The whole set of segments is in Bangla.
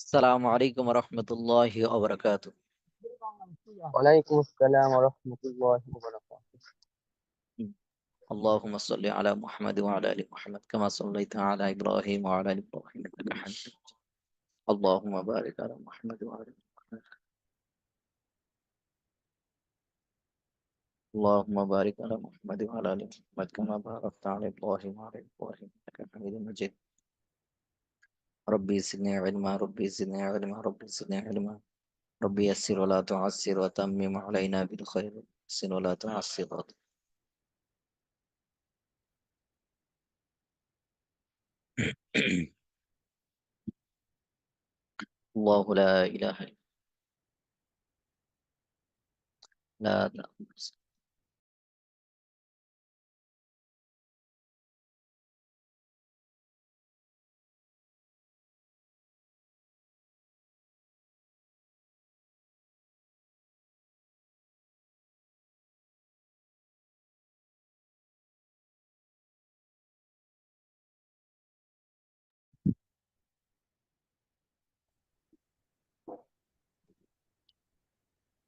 السلام عليكم ورحمة الله وبركاته. وعليكم السلام ورحمة الله وبركاته. اللهم صل على محمد وعلى آل محمد كما صليت على إبراهيم وعلى آل إبراهيم إنك حميد مجيد. اللهم بارك على محمد وعلى آل محمد. اللهم بارك على محمد وعلى آل محمد كما باركت على إبراهيم وعلى آل إبراهيم إنك حميد مجيد. ربي زدني علما ربي زدني علما ربي زدني علما ربي يسر ولا تعسر وتمم علينا بالخير يسر ولا تعسر. الله لا إله إلا لا لا.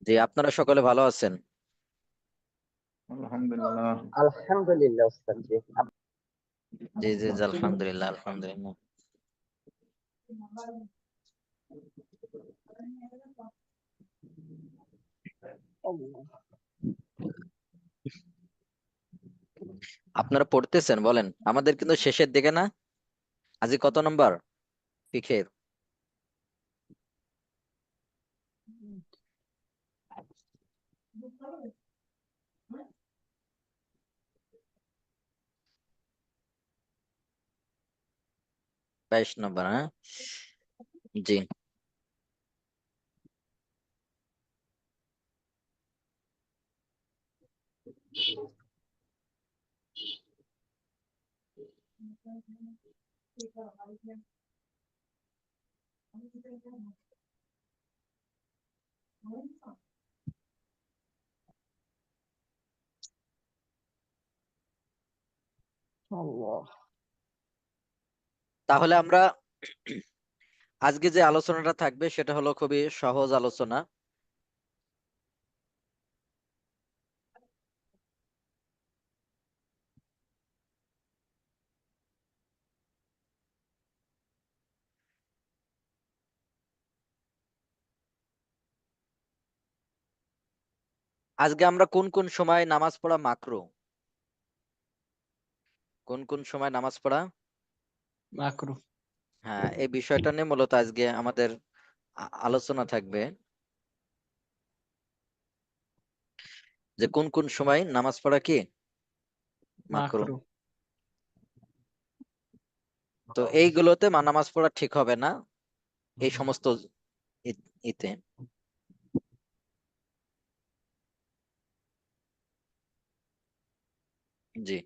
জি, আপনারা সকলে ভালো আছেন? আলহামদুলিল্লাহ। আলহামদুলিল্লাহ উস্তাদ জি। জি জি জি, আলহামদুলিল্লাহ আলহামদুলিল্লাহ। আপনারা পড়তেছেন বলেন? আমাদের কিন্তু শেষের দিকে না? আজকে কত নম্বর ফিখের? বাইশ নম্বর, হ্যাঁ জি। আল্লাহ। তাহলে আমরা আজকে যে আলোচনাটা থাকবে সেটা হলো খুবই সহজ আলোচনা। আজকে আমরা কোন কোন সময় নামাজ পড়া মাকরু, কোন কোন সময় নামাজ পড়া মাকরু। হ্যাঁ, এই বিষয়টা নিয়ে মূলত আজকে আমাদের আলোচনা থাকবে, যে কোন কোন সময় নামাজ পড়া কি মাকরু। মাকরু। তো এইগুলোতে নামাজ পড়া ঠিক হবে না, এই সমস্ত ইতে। জি।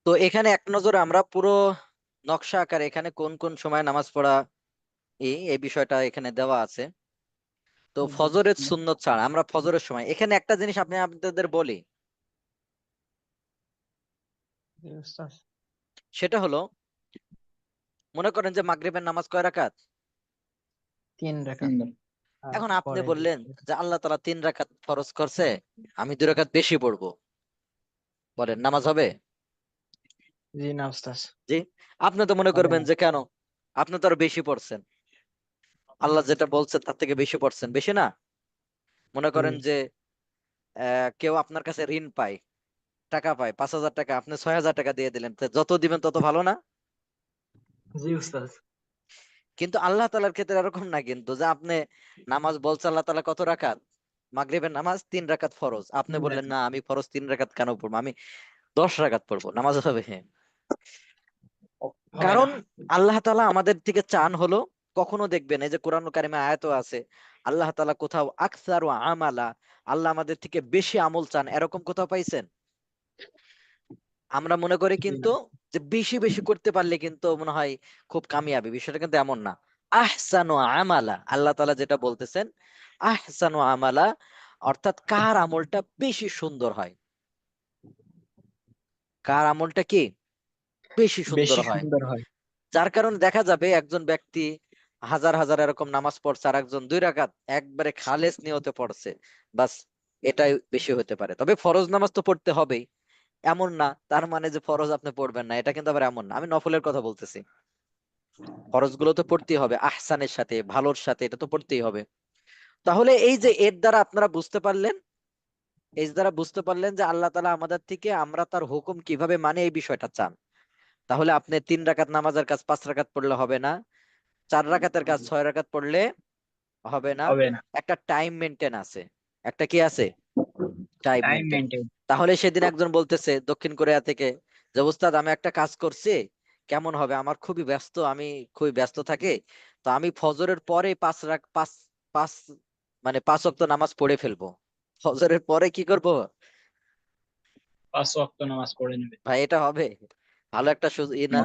তো এখানে এক নজরে আমরা পুরো নকশা আকারে এখানে কোন কোন সময় নামাজ পড়া এই বিষয়টা এখানে দেওয়া আছে। তো ফজরের সুন্নত ছাড়া আমরা ফজরের সময় এখানে একটা জিনিস আপনি আপনাদের বলি, সেটা হলো মনে করেন যে মাগরিবের নামাজ কয় রাকাত? 3 রাকাত। এখন আপনি বললেন যে আল্লাহ তাআলা 3 রাকাত ফরজ করছে, আমি 2 রাকাত বেশি পড়বো, বলেন নামাজ হবে? জি না উস্তাদ। জি। আপনি তো মনে হবে করবেন না। যে কেন, আপনি তো আরো বেশি পড়ছেন, আল্লাহ যেটা বলছে তার থেকে বেশি পড়ছেন, বেশি না? মনে করেন যে কেউ আপনার কাছে ঋণ পায়, টাকা পায় 5,000 টাকা, আপনি 6,000 টাকা দিয়ে দিলেন, তো যত দিবেন তত ভালো না? জি উস্তাদ। কিন্তু আল্লাহ তাআলার ক্ষেত্রে এরকম না, কিন্তু যে আপনি নামাজ বলছে আল্লাহ তাআলা কত রাকাত, মাগরিবের নামাজ 3 রাকাত ফরজ, আপনি 3 বললেন রাকাত। না আমি ফরজ 3 রাকাত কেন পড়বো, আমি 10 রাকাত পড়বো, নামাজ হবে? হবে না। কারণ আল্লাহ তাআলা আমাদের থেকে চান হলো, কখনো দেখবেন এই যে কোরআন কারিমে আয়াত আছে, আল্লাহ তাআলা কোথাও আকসারু আমালা, আল্লাহ আমাদের থেকে বেশি আমল চান, এরকম কোথাও পাইছেন? আমরা মনে করি জি কিন্তু যে বেশি বেশি করতে পারলে কিন্তু মনে হয় খুব কামিয়াবি, বিষয়টা কিন্তু এমন না। আহসানু আমালা, আল্লাহ তাআলা যেটা বলতেছেন, আহসানু আমালা, অর্থাৎ কার আমলটা বেশি সুন্দর হয়, কার আমলটা কি বেশি সুন্দর বেশি হয়। সুন্দর হয়। যার কারণে দেখা যাবে একজন ব্যক্তি হাজার হাজার এরকম নামাজ পড়ছে, আর একজন 2 রাকাত একবারে খালেস নিয়তে পড়ছে, বাস এটাই বেশি হতে পারে। তবে ফরজ নামাজ তো পড়তে হবেই, এমন না তার মানে যে ফরজ আপনি পড়বেন না, এটা কিন্তু আবার এমন না, আমি নফলের কথা বলতেছি। ফরজ গুলো তো পড়তেই হবে, আহসানের সাথে ভালোর সাথে, এটা তো পড়তেই হবে। তাহলে এই যে এর দ্বারা আপনারা বুঝতে পারলেন, এর দ্বারা বুঝতে পারলেন যে আল্লাহ তাআলা আমাদের থেকে আমরা তার হুকুম কিভাবে মানে এই বিষয়টা চান। তাহলে আপনি 3 রাকাত নামাজের কাজ 5 রাকাত পড়লে হবে না, 4 রাকাতের কাজ 6 রাকাত পড়লে হবে না। হবে না। একটা টাইম মেনটেন আছে, একটা কি আছে, টাইম টাইম মেনটেন। মেনটেন। তাহলে সেদিন একজন বলতেছে দক্ষিণ কোরিয়া থেকে যে উস্তাদ আমি একটা কাজ করছি, কেমন হবে, আমার খুবই ব্যস্ত, আমি খুবই ব্যস্ত থাকি, তো আমি ফজরের পরে 5 মানে 5 ওয়াক্ত নামাজ পড়ে ফেলবো। ফজরের পরে কি করব? 5 ওয়াক্ত নামাজ পড়ে নেবে। ভাই এটা হবে? ভালো একটা না।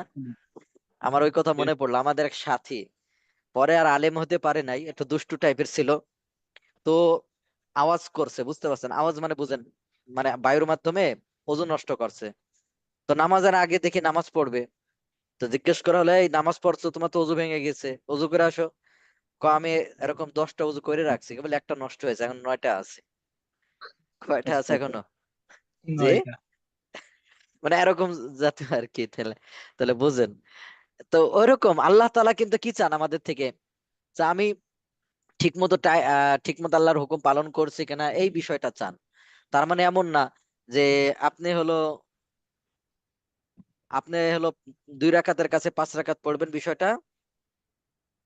আমার ওই কথা জি। মনে পড়লো, আমাদের এক সাথী পরে আর আলেম হতে পারে নাই, একটু দুষ্টু টাইপের ছিল। তো আওয়াজ করছে, বুঝতে পারছেন আওয়াজ মানে বুঝেন, মানে বায়ুর মাধ্যমে ওজু নষ্ট করছে। তো নামাজের আগে দেখি নামাজ পড়বে, তো জিজ্ঞেস করা হলো এই নামাজ পড়ছো, তোমার তো ওযু ভেঙে গেছে, ওযু করে আসো। আমি এরকম 10টা ওযু করে রাখছি, কেবল একটা নষ্ট হয়েছে, এখন 9টা আছে। কয়টা আছে এখনো? যে 9টা। মানে এরকম জাতীয় আর কি। তাহলে তাহলে বুঝেন, তো ওইরকম আল্লাহ তাআলা কিন্তু কি চান আমাদের থেকে, যে আমি ঠিক মতো আল্লাহর হুকুম পালন করছি কিনা এই বিষয়টা চান। তার মানে এমন না যে আপনি হলো আপনি হলো 2 রাকাতের কাছে 5 রাকাত পড়বেন, বিষয়টা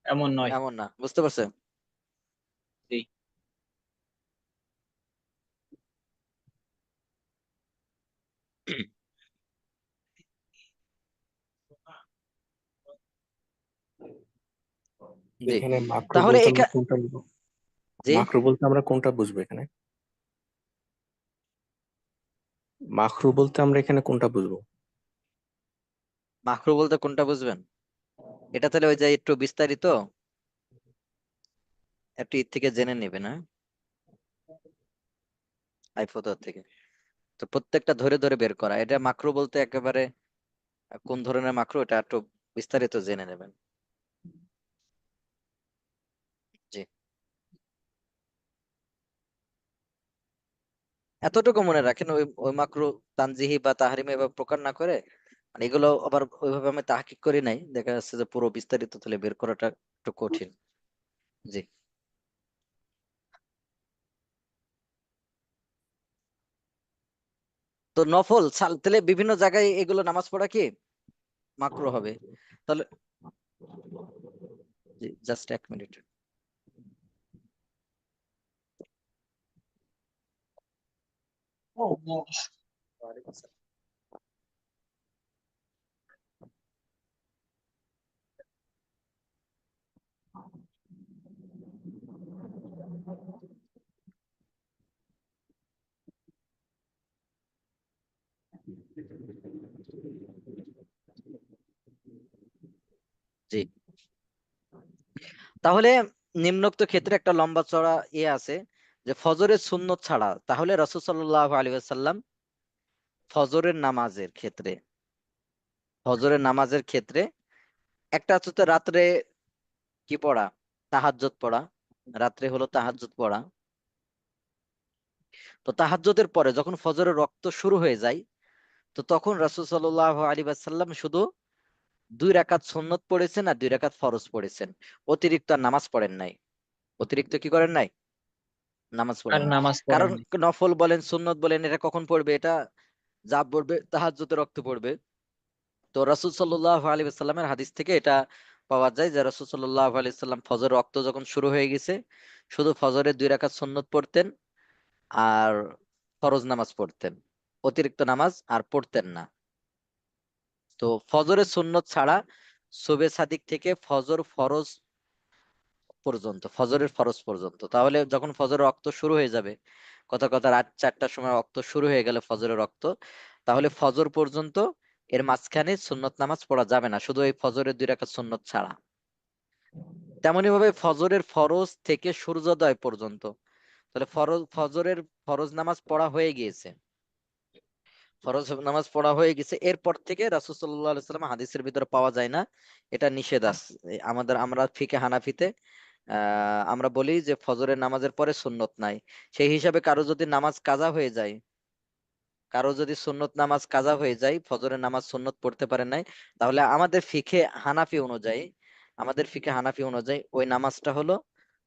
এমন নয়। এমন না, বুঝতে পারছেন? জি। জি। এখানে মাকরু তাহলে বলতে আমরা কোনটা বুঝবো? জি, মাকরু বলতে আমরা কোনটা বুঝবো এখানে? মাকরু বলতে আমরা এখানে কোনটা বুঝবো? মাকরু বলতে কোনটা বুঝবেন? এটা তাহলে ওই যে একটু বিস্তারিত একটু ঈদ থেকে জেনে নেবেন, হ্যাঁ, আইফোতর থেকে। তো প্রত্যেকটা ধরে ধরে বের করা, এটা মাকরু বলতে একেবারে কোন ধরনের মাকরু, এটা একটু বিস্তারিত জেনে নেবেন। জি, এতটুকু মনে রাখেন, ওই ওই মাকরু তানজিহি বা তাহরিমে এভাবে প্রকার না করে, মানে এগুলো আবার ওইভাবে আমি তাহকিক করি নাই, দেখা যাচ্ছে যে পুরো বিস্তারিত তাহলে বের করাটা একটু কঠিন। জি। তো নফল তাহলে বিভিন্ন জায়গায় এগুলো নামাজ পড়া কি মাকরু হবে? তাহলে জি, জাস্ট 1 মিনিট। জি, তাহলে নিম্নোক্ত ক্ষেত্রে একটা লম্বা চড়া আছে, যে ফজরের সুন্নত ছাড়া, তাহলে রাসূল সাল্লাল্লাহু আলাইহি ওয়াসাল্লাম ফজরের নামাজের ক্ষেত্রে, ফজরের নামাজের ক্ষেত্রে একটা হচ্ছে তো রাত্রে কি পড়া, তাহাজ্জুদ পড়া, রাত্রে হলো তাহাজ্জুদ পড়া। তো তাহাজ্জুদের পরে যখন ফজরের রক্ত শুরু হয়ে যায়, তো তখন রাসূল সাল্লাল্লাহু আলাইহি ওয়াসাল্লাম শুধু 2 রাকাত সুন্নত পড়েছেন আর 2 রাকাত ফরজ পড়েছেন, অতিরিক্ত আর নামাজ পড়েন নাই। অতিরিক্ত কি করেন নাই? নামাজ আর পড়েন নাই। নামাজ কারণ পড়েননি। নফল বলেন সুন্নত বলেন এটা কখন পড়বে, এটা যা পড়বে তাহাজ্জুদের রক্ত পড়বে। তো রাসূল সাল্লাল্লাহু আলাইহি ওয়াসাল্লামের হাদিস থেকে এটা পাওয়া যায় যে রাসূল সাল্লাল্লাহু আলাইহি ওয়াসাল্লাম ফজর রক্ত যখন শুরু হয়ে গেছে, শুধু ফজরের 2 রাকাত সুন্নত পড়তেন আর ফরজ নামাজ পড়তেন, অতিরিক্ত নামাজ আর পড়তেন না। তো ফজরের সুন্নত ছাড়া সুবে সাদিক থেকে ফজরের ফরজ পর্যন্ত, তাহলে যখন ফজরের রক্ত শুরু হয়ে যাবে, কথা কথা রাত 4টার সময় রক্ত শুরু হয়ে গেলে ফজরের রক্ত, তাহলে ফজর পর্যন্ত এর মাঝখানে সুন্নত নামাজ পড়া যাবে না, শুধু এই ফজরের 2 রাকাত সুন্নত ছাড়া। তেমনি ভাবে ফজরের ফরজ থেকে সূর্যোদয় পর্যন্ত, তাহলে ফজরের ফরজ নামাজ পড়া হয়ে গিয়েছে, ফরজ নামাজ পড়া হয়ে গেছে, এরপর থেকে রাসূল সাল্লাল্লাহু আলাইহি ওয়াসাল্লাম হাদিসের ভিতরে পাওয়া যায় না, এটা নিষেধ আছে। আমরা ফিকে হানাফিতে আমরা বলি যে ফজরের নামাজের পরে সুন্নত নাই। সেই হিসাবে কারো যদি সুন্নত নামাজ কাজা হয়ে যায়, ফজরের নামাজ সুন্নত পড়তে পারে নাই, তাহলে আমাদের ফিকে হানাফি অনুযায়ী ওই নামাজটা হলো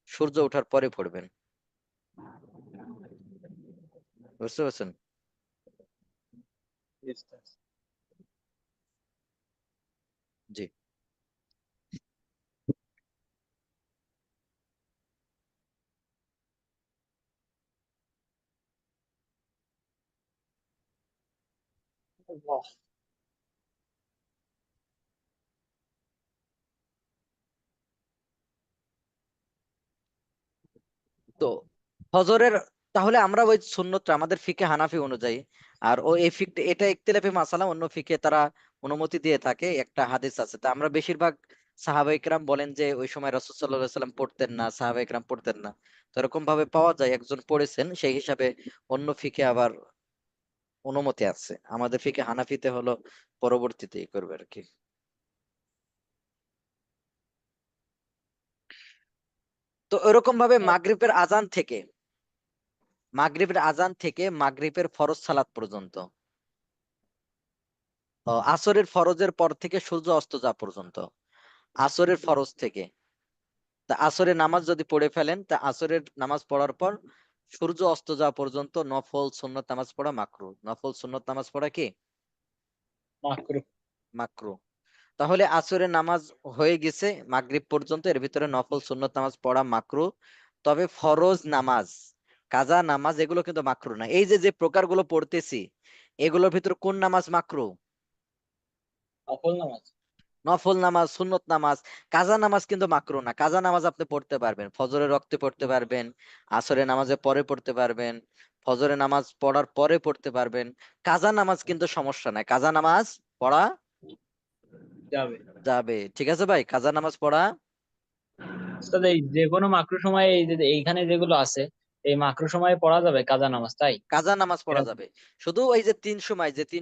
সূর্য ওঠার পরে পড়বেন। বুঝতে পারছেন? জি। আল্লাহ। তো ফজরের, তাহলে আমরা ওই সুন্নতটা আমাদের ফিকে হানাফি অনুযায়ী, আর ও এই ফিক এটা ইখতিলাফি মাসালা, অন্য ফিকে তারা অনুমতি দিয়ে থাকে, একটা হাদিস আছে। তা আমরা বেশিরভাগ সাহাবায়ে কেরাম বলেন যে ওই সময় রাসূল সাল্লাল্লাহু আলাইহি সাল্লাম পড়তেন না, সাহাবায়ে কেরাম পড়তেন না। তো এরকম ভাবে পাওয়া যায় একজন পড়েছেন, সেই হিসাবে অন্য ফিকে আবার অনুমতি আছে। আমাদের ফিকে হানাফিতে হলো পরবর্তীতে ই করবে আর কি। তো এরকম ভাবে মাগরিবের আজান থেকে মাগরিবের ফরজ সালাত পর্যন্ত, আসরের ফরজের পর থেকে সূর্য অস্ত যাওয়া পর্যন্ত, আসরের ফরজ থেকে, তা আসরের নামাজ যদি পড়ে ফেলেন, তা আসরের নামাজ পড়ার পর সূর্য অস্ত যাওয়া পর্যন্ত নফল সুন্নত নামাজ পড়া মাকরু। নফল সুন্নত নামাজ পড়া কি মাকরুহ। মাকরু। তাহলে আসরের নামাজ হয়ে গেছে মাগরিব পর্যন্ত, এর ভিতরে নফল সুন্নত নামাজ পড়া মাকরু। তবে ফরজ নামাজ, কাজা নামাজ এগুলো কিন্তু মাকরু না। এই যে যে প্রকারগুলো পড়তেছি, এগুলোর ভিতরে কোন নামাজ মাকরু? নফল নামাজ। নফল নামাজ, সুন্নত নামাজ। কাজা নামাজ কিন্তু মাকরু না। কাজা নামাজ আপনি পড়তে পারবেন, ফজরের রক্তে পড়তে পারবেন, আসরের নামাজে পরে পড়তে পারবেন, ফজরের নামাজ পড়ার পরে পড়তে পারবেন। কাজা নামাজ কিন্তু সমস্যা নাই, কাজা নামাজ পড়া যাবে। যাবে। ঠিক আছে ভাই, কাজা নামাজ পড়া উস্তাদ, এই যে কোনো মাকরু সময়ে এই যে এইখানে যেগুলো আছে, এই মাকরু সময়ে পড়া যাবে কাজা নামাজ, তাই? কাজা নামাজ পড়া এরকম। যাবে। শুধু ওই যে 3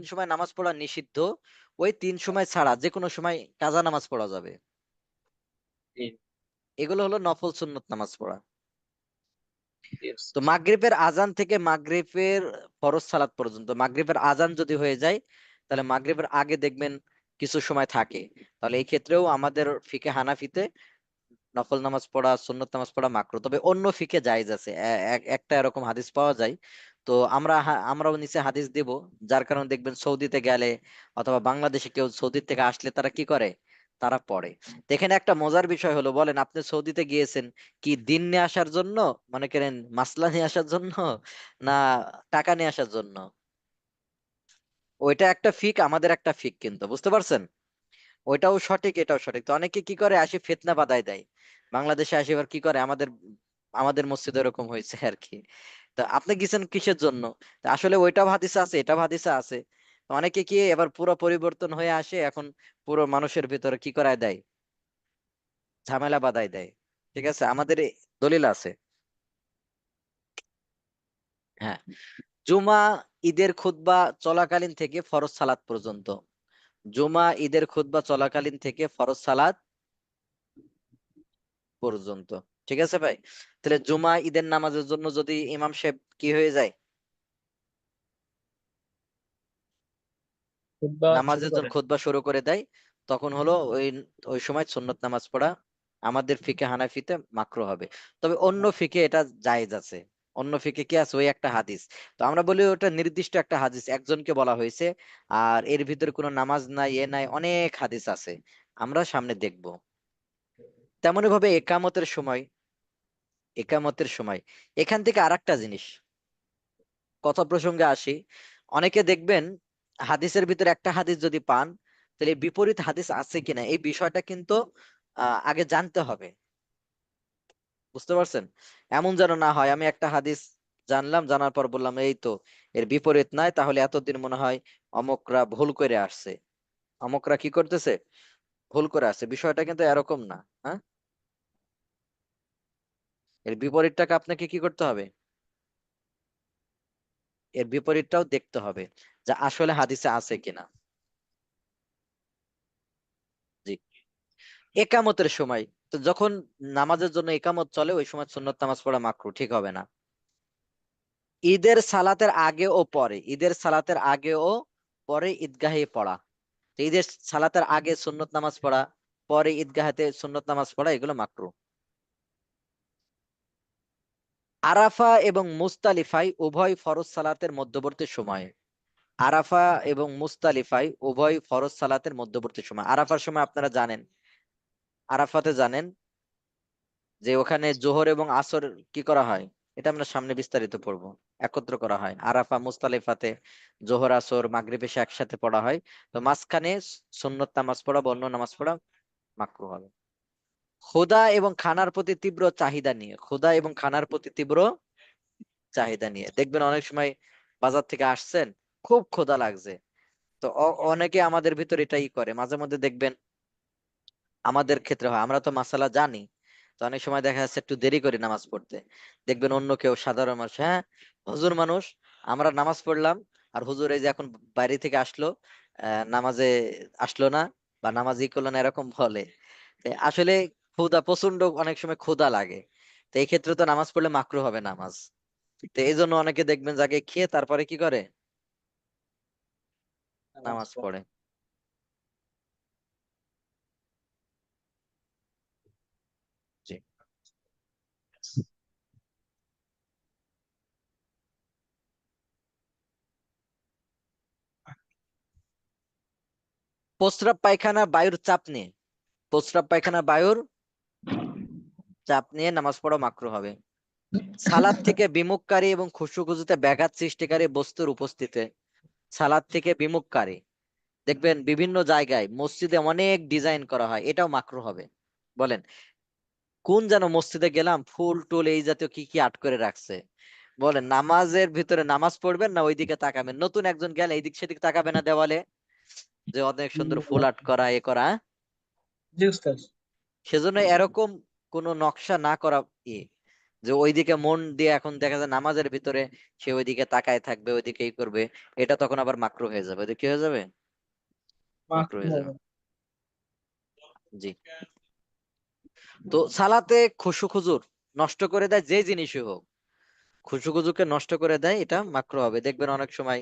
সময় নামাজ পড়া নিষিদ্ধ, ওই 3 সময় ছাড়া যে কোনো সময় কাজা নামাজ পড়া যাবে। জি, এগুলো হলো নফল সুন্নত নামাজ পড়া। জি, তো মাগরিবের আজান থেকে মাগরিবের ফরজ সালাত পর্যন্ত, মাগরিবের আজান যদি হয়ে যায়, তাহলে মাগরিবের আগে দেখবেন কিছু সময় থাকে, তাহলে এই ক্ষেত্রেও আমাদের ফিকে হানাফিতে নফল নামাজ পড়া, সুন্নত নামাজ পড়া মাকরু। তবে অন্য ফিকে জায়েজ আছে, একটা এরকম হাদিস পাওয়া যায়। তো আমরাও নিচে হাদিস দেব, যার কারণে দেখবেন সৌদিতে গেলে অথবা বাংলাদেশে কেউ সৌদি থেকে আসলে তারা কি করে, তারা পড়ে। তো এখানে একটা মজার বিষয় হলো, বলেন আপনি সৌদিতে গিয়েছেন কি দিন নিয়ে আসার জন্য, মনে করেন মাসলা নিয়ে আসার জন্য, না টাকা নিয়ে আসার জন্য? ওইটা একটা ফিক, আমাদের একটা ফিক, কিন্তু বুঝতে পারছেন? ওইটাও সঠিক, এটাও সঠিক। তো অনেকে কি করে, আসি ফিতনা বাঁধায় দেয়। বাংলাদেশে আসি এবার কি করে, আমাদের আমাদের মসজিদে এরকম হয়েছে আর কি। তো আপনি গেছেন কিসের জন্য? তা আসলে ওইটাও হাদিসে আছে, এটা হাদিসে আছে। তো অনেকে কি এবার পুরো পরিবর্তন হয়ে আসে, এখন পুরো মানুষের ভিতরে কি করায় দেয়, ঝামেলা বাঁধায় দেয়। ঠিক আছে, আমাদের দলিল আছে। হ্যাঁ, জুমা ঈদের খুতবা চলাকালীন থেকে ফরজ সালাত পর্যন্ত, জুমা ঈদের খুতবা চলাকালীন থেকে ফরজ সালাত পর্যন্ত। ঠিক আছে ভাই, তাহলে জুমা ঈদের নামাজের জন্য যদি ইমাম সাহেব কি হয়ে যায়, খুতবা শুরু নামাজের জন্য করেন। খুতবা শুরু করে দেয়, তখন হলো ওই ওই সময় সুন্নত নামাজ পড়া আমাদের ফিকে হানাফিতে মাকরু হবে। তবে অন্য ফিকে এটা জায়েজ আছে। অন্য ফিকে কি আছে, ওই একটা হাদিস। তো আমরা বলি ওটা নির্দিষ্ট একটা হাদিস, একজনকে বলা হয়েছে, আর এর ভিতরে কোনো নামাজ নাই, এ নাই, অনেক হাদিস আছে, আমরা সামনে দেখব। তেমনি ভাবে একামতের সময় এখান থেকে আরেকটা জিনিস, কথা প্রসঙ্গে আসি। অনেকে দেখবেন হাদিসের ভিতরে একটা হাদিস যদি পান, তাহলে বিপরীত হাদিস আছে কিনা এই বিষয়টা কিন্তু আগে জানতে হবে। বুঝতে পারছেন? এমন যেন না হয় আমি একটা হাদিস জানলাম, জানার পর বললাম এই তো এর বিপরীত নাই, তাহলে এতদিন মনে হয় অমুকরা ভুল করে আসছে, অমুকরা কি করতেছে, ভুল করে আসছে। বিষয়টা কিন্তু এরকম না। হ্যাঁ, এর বিপরীতটাকে আপনাকে কি করতে হবে, এর বিপরীতটাও দেখতে হবে যে আসলে হাদিসে আছে কিনা। জি। একামতের সময়, তো যখন নামাজের জন্য একামত চলে ওই সময় সুন্নত নামাজ পড়া মাকরু, ঠিক হবে না। ঈদের সালাতের আগে ও পরে, ঈদের সালাতের আগে ও পরে ঈদগাহে পড়া, তো ঈদের সালাতের আগে সুন্নত নামাজ পড়া, পরে ঈদগাহেতে সুন্নত নামাজ পড়া, এগুলো মাকরু। আরাফা এবং মুস্তালিফায় উভয় ফরজ সালাতের মধ্যবর্তী সময়ে, আরাফা এবং মুস্তালিফায় উভয় ফরজ সালাতের মধ্যবর্তী সময়। আরাফার সময় আপনারা জানেন, আরাফাতে জানেন যে ওখানে জোহর এবং আসর কি করা হয়, এটা আমরা সামনে বিস্তারিত পড়বো, একত্র করা হয়। আরাফা মুস্তালিফাতে জোহর আসর মাগরিব এশা একসাথে পড়া হয়। তো মাঝখানে সুন্নত নামাজ পড়া বা অন্য নামাজ পড়া মাকরু হবে। ক্ষুধা এবং খানার প্রতি তীব্র চাহিদা নিয়ে, ক্ষুধা এবং খানার প্রতি তীব্র চাহিদা নিয়ে, দেখবেন অনেক সময় বাজার থেকে আসছেন, খুব ক্ষুধা লাগছে, তো অনেকে আমাদের ভিতর এটাই করে, মাঝে মধ্যে দেখবেন আমাদের ক্ষেত্রে হয়, আমরা তো মাসালা জানি, তো অনেক সময় দেখা যাচ্ছে একটু দেরি করে নামাজ পড়তে, দেখবেন অন্য কেউ সাধারণ মানুষ, হ্যাঁ হুজুর মানুষ, আমরা নামাজ পড়লাম আর হুজুর এই যে এখন বাইরে থেকে আসলো, নামাজে আসলো না বা নামাজই করলো না, এরকম বলে। তো আসলে ক্ষুধা প্রচন্ড, অনেক সময় ক্ষুধা লাগে, তো এই ক্ষেত্রে তো নামাজ পড়লে মাকরু হবে নামাজ। তো এই জন্য অনেকে দেখবেন যাকে খেয়ে তারপরে কি করে, নামাজ পড়ে। জি। প্রস্রাব পায়খানা বায়ুর চাপ নিয়ে, প্রস্রাব পায়খানা বায়ুর চাপ নিয়ে নামাজ পড়া মাকরু হবে। সালাদ থেকে বিমুখকারী এবং খুশুখুজুতে ব্যাঘাত সৃষ্টিকারী বস্তুর উপস্থিতিতে, সালাদ থেকে বিমুখকারী, দেখবেন বিভিন্ন জায়গায় মসজিদে অনেক ডিজাইন করা হয়, এটাও মাকরু হবে। বলেন কোন যেন মসজিদে গেলাম, ফুল টুল এই জাতীয় কি কি আর্ট করে রাখছে, বলেন নামাজের ভিতরে নামাজ পড়বেন না ওইদিকে তাকাবেন, নতুন একজন গেলে এইদিক সেদিক তাকাবে না দেওয়ালে, যে অনেক সুন্দর ফুল আর্ট করা এ করা, হ্যাঁ? জি উস্তাদ। সেজন্য এরকম কোন নকশা না করা, ই যে ওইদিকে মন দিয়ে, এখন দেখা যায় নামাজের ভিতরে সে ওইদিকে তাকায় থাকবে, ওইদিকেই করবে, এটা তখন আবার মাকরু হয়ে যাবে, ওইদিকে কি হয়ে যাবে, মাকরু মাকরু হয়ে যাবে। হবে। জি। তো সালাতে খুশু খুজুর নষ্ট করে দেয় যে জিনিসই হোক, খুশু খুজুকে নষ্ট করে দেয়, এটা মাকরু হবে। দেখবেন অনেক সময়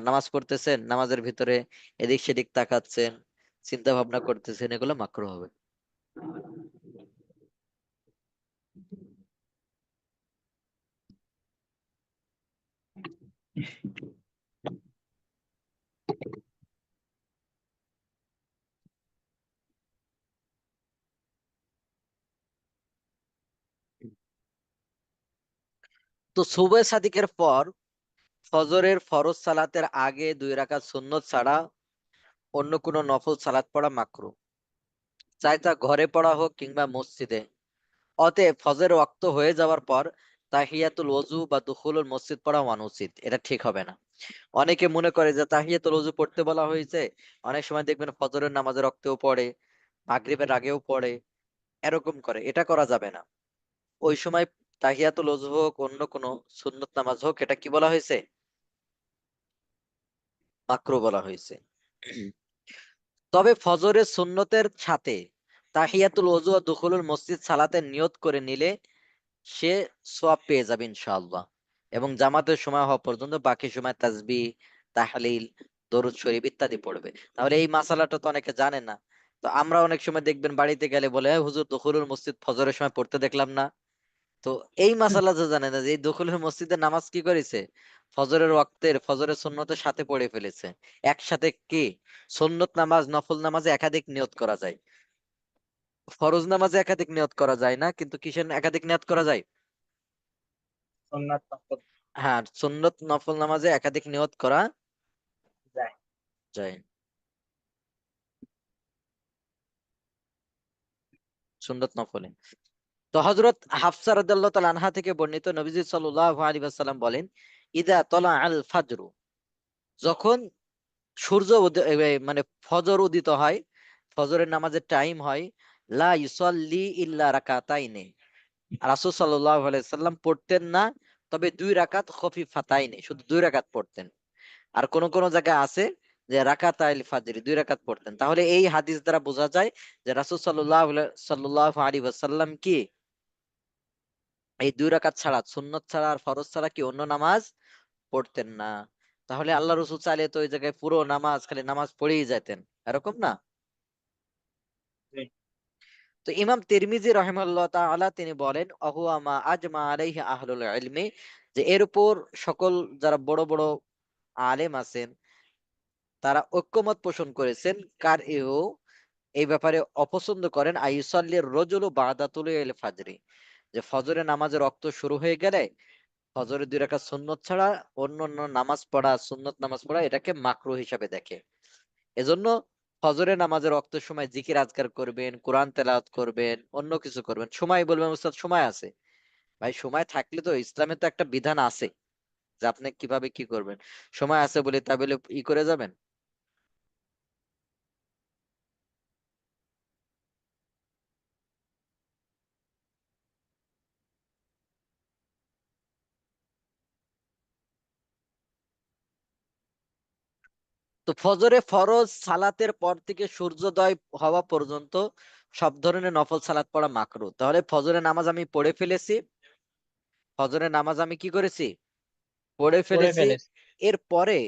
নামাজ পড়তেছেন, নামাজের ভিতরে এদিক সেদিক তাকাচ্ছেন, চিন্তা ভাবনা করতেছেন, এগুলো মাকরু হবে। তো সুবহে সাদিকের পর ফজরের ফরজ সালাতের আগে 2 রাকাত সুন্নত ছাড়া অন্য কোনো নফল সালাত পড়া মাকরু, চাই তা ঘরে পড়া হোক কিংবা মসজিদে। অতএব ফজরের ওয়াক্ত হয়ে যাওয়ার পর তাহিয়াতুল ওযু বা দুখুলুল মসজিদ পড়া অনুচিত, এটা ঠিক হবে না। অনেকে মনে করে যে তাহিয়াতুল ওযু পড়তে বলা হয়েছে, অনেক সময় দেখবেন ফজরের নামাজের রক্তেও পড়ে, মাগরিবের আগেও পড়ে, এরকম করে, এটা করা যাবে না। ওই সময় তাহিয়াতুল ওযু হোক অন্য কোনো সুন্নত নামাজ হোক, এটা কি বলা হয়েছে, মাকরু বলা হয়েছে। তবে ফজরের সুন্নতের সাথে তাহিয়াতুল ওযু ও দুখুলুল মসজিদ সালাতের নিয়ত করে নিলে সে সওয়াব পেয়ে যাবে ইনশাআল্লাহ। এবং জামাতের সময় হওয়া পর্যন্ত বাকি সময় তাসবিহ, তাহলিল, দরুদ শরীফ ইত্যাদি পড়বে। তাহলে এই মাসালাটা তো অনেকে জানে না। তো আমরা অনেক সময় দেখবেন বাড়িতে গেলে বলে, "এ হুজুর দুখুলুল মসজিদ ফজরের সময় পড়তে দেখলাম না।" তো এই মাসালা যে জানে না যে এই দুখুলুল মসজিদের নামাজ কি করেছে, ফজরের ওয়াক্তের ফজরের সুন্নতের সাথে পড়ে ফেলেছে। একসাথে কি সুন্নত নামাজ নফল নামাজে একাধিক নিয়ত করা যায়, ফরজ নামাজে একাধিক নিয়ত করা যায় না, কিন্তু কিসের একাধিক নিয়ত করা যায়, সুন্নাত নফল হ্যাঁ সুন্নত নফল নামাজে একাধিক নিয়ত করা যায়। যায়, সুন্নত নফলে। তো হযরত হাফসা রাদিয়াল্লাহু তাআলা আনহা থেকে বর্ণিত, নবীজি সাল্লাল্লাহু আলাইহি ওয়াসাল্লাম বলেন, ইদা তলা আল ফাজরু, যখন সূর্য মানে ফজর উদিত হয়, ফজরের নামাজের টাইম হয়, লা ইউসাল্লি ইল্লা রাকাতাইনে, রাসূল সাল্লাল্লাহু আলাইহি সাল্লাম পড়তেন না তবে 2 রাকাত খফিফাতাইনে, শুধু 2 রাকাত পড়তেন। আর কোন কোন জায়গায় আছে যে রাকাতাইল ফাজরি, 2 রাকাত পড়তেন। তাহলে এই হাদিস দ্বারা বোঝা যায় যে রাসূল সাল্লাল্লাহু আলাইহি ওয়াসাল্লাম কি এই 2 রাকাত ছাড়া, সুন্নত ছাড়া আর ফরজ ছাড়া কি অন্য নামাজ পড়তেন না। তাহলে আল্লাহ রসুল চাইলে তো ওই জায়গায় পুরো নামাজ, খালি নামাজ পড়েই যেতেন, এরকম না। জি। তো ইমাম তিরমিজি রাহিমাহুল্লাহ তাআলা তিনি বলেন, অহুয়া মা আজমা আলাইহি আহলুল ইলমি, যে এর উপর সকল যারা বড় বড় আলেম আছেন তারা ঐক্যমত পোষণ করেছেন, কার এও এই ব্যাপারে অপছন্দ করেন, আইসাল্লির রজুলু বাদা তুলুল ফাজরি, যে ফজরের নামাজের রক্ত শুরু হয়ে গেলে ফজরের 2 রাকাত সুন্নত ছাড়া অন্য অন্য নামাজ পড়া, সুন্নত নামাজ পড়া, এটাকে মাকরুহ হিসাবে দেখে। এজন্য ফজরের নামাজের রক্তের সময় জিকির আজকার করবেন, কোরআন তেলাওয়াত করবেন, অন্য কিছু করবেন। সময় বলবেন উস্তাদ সময় আছে, ভাই সময় থাকলে তো ইসলামে তো একটা বিধান আছে যে আপনি কিভাবে কি করবেন। সময় আছে বলে তা বলে করে যাবেন। তো ফজরে ফরজ সালাতের পর থেকে সূর্যোদয় হওয়া পর্যন্ত সব ধরনের নফল সালাত পড়া মাকরুহ। তাহলে ফজরের নামাজ আমি পড়ে ফেলেছি, ফজরের নামাজ আমি কি করেছি, পড়ে পড়ে ফেলেছি, ফেলেছে, এর পরে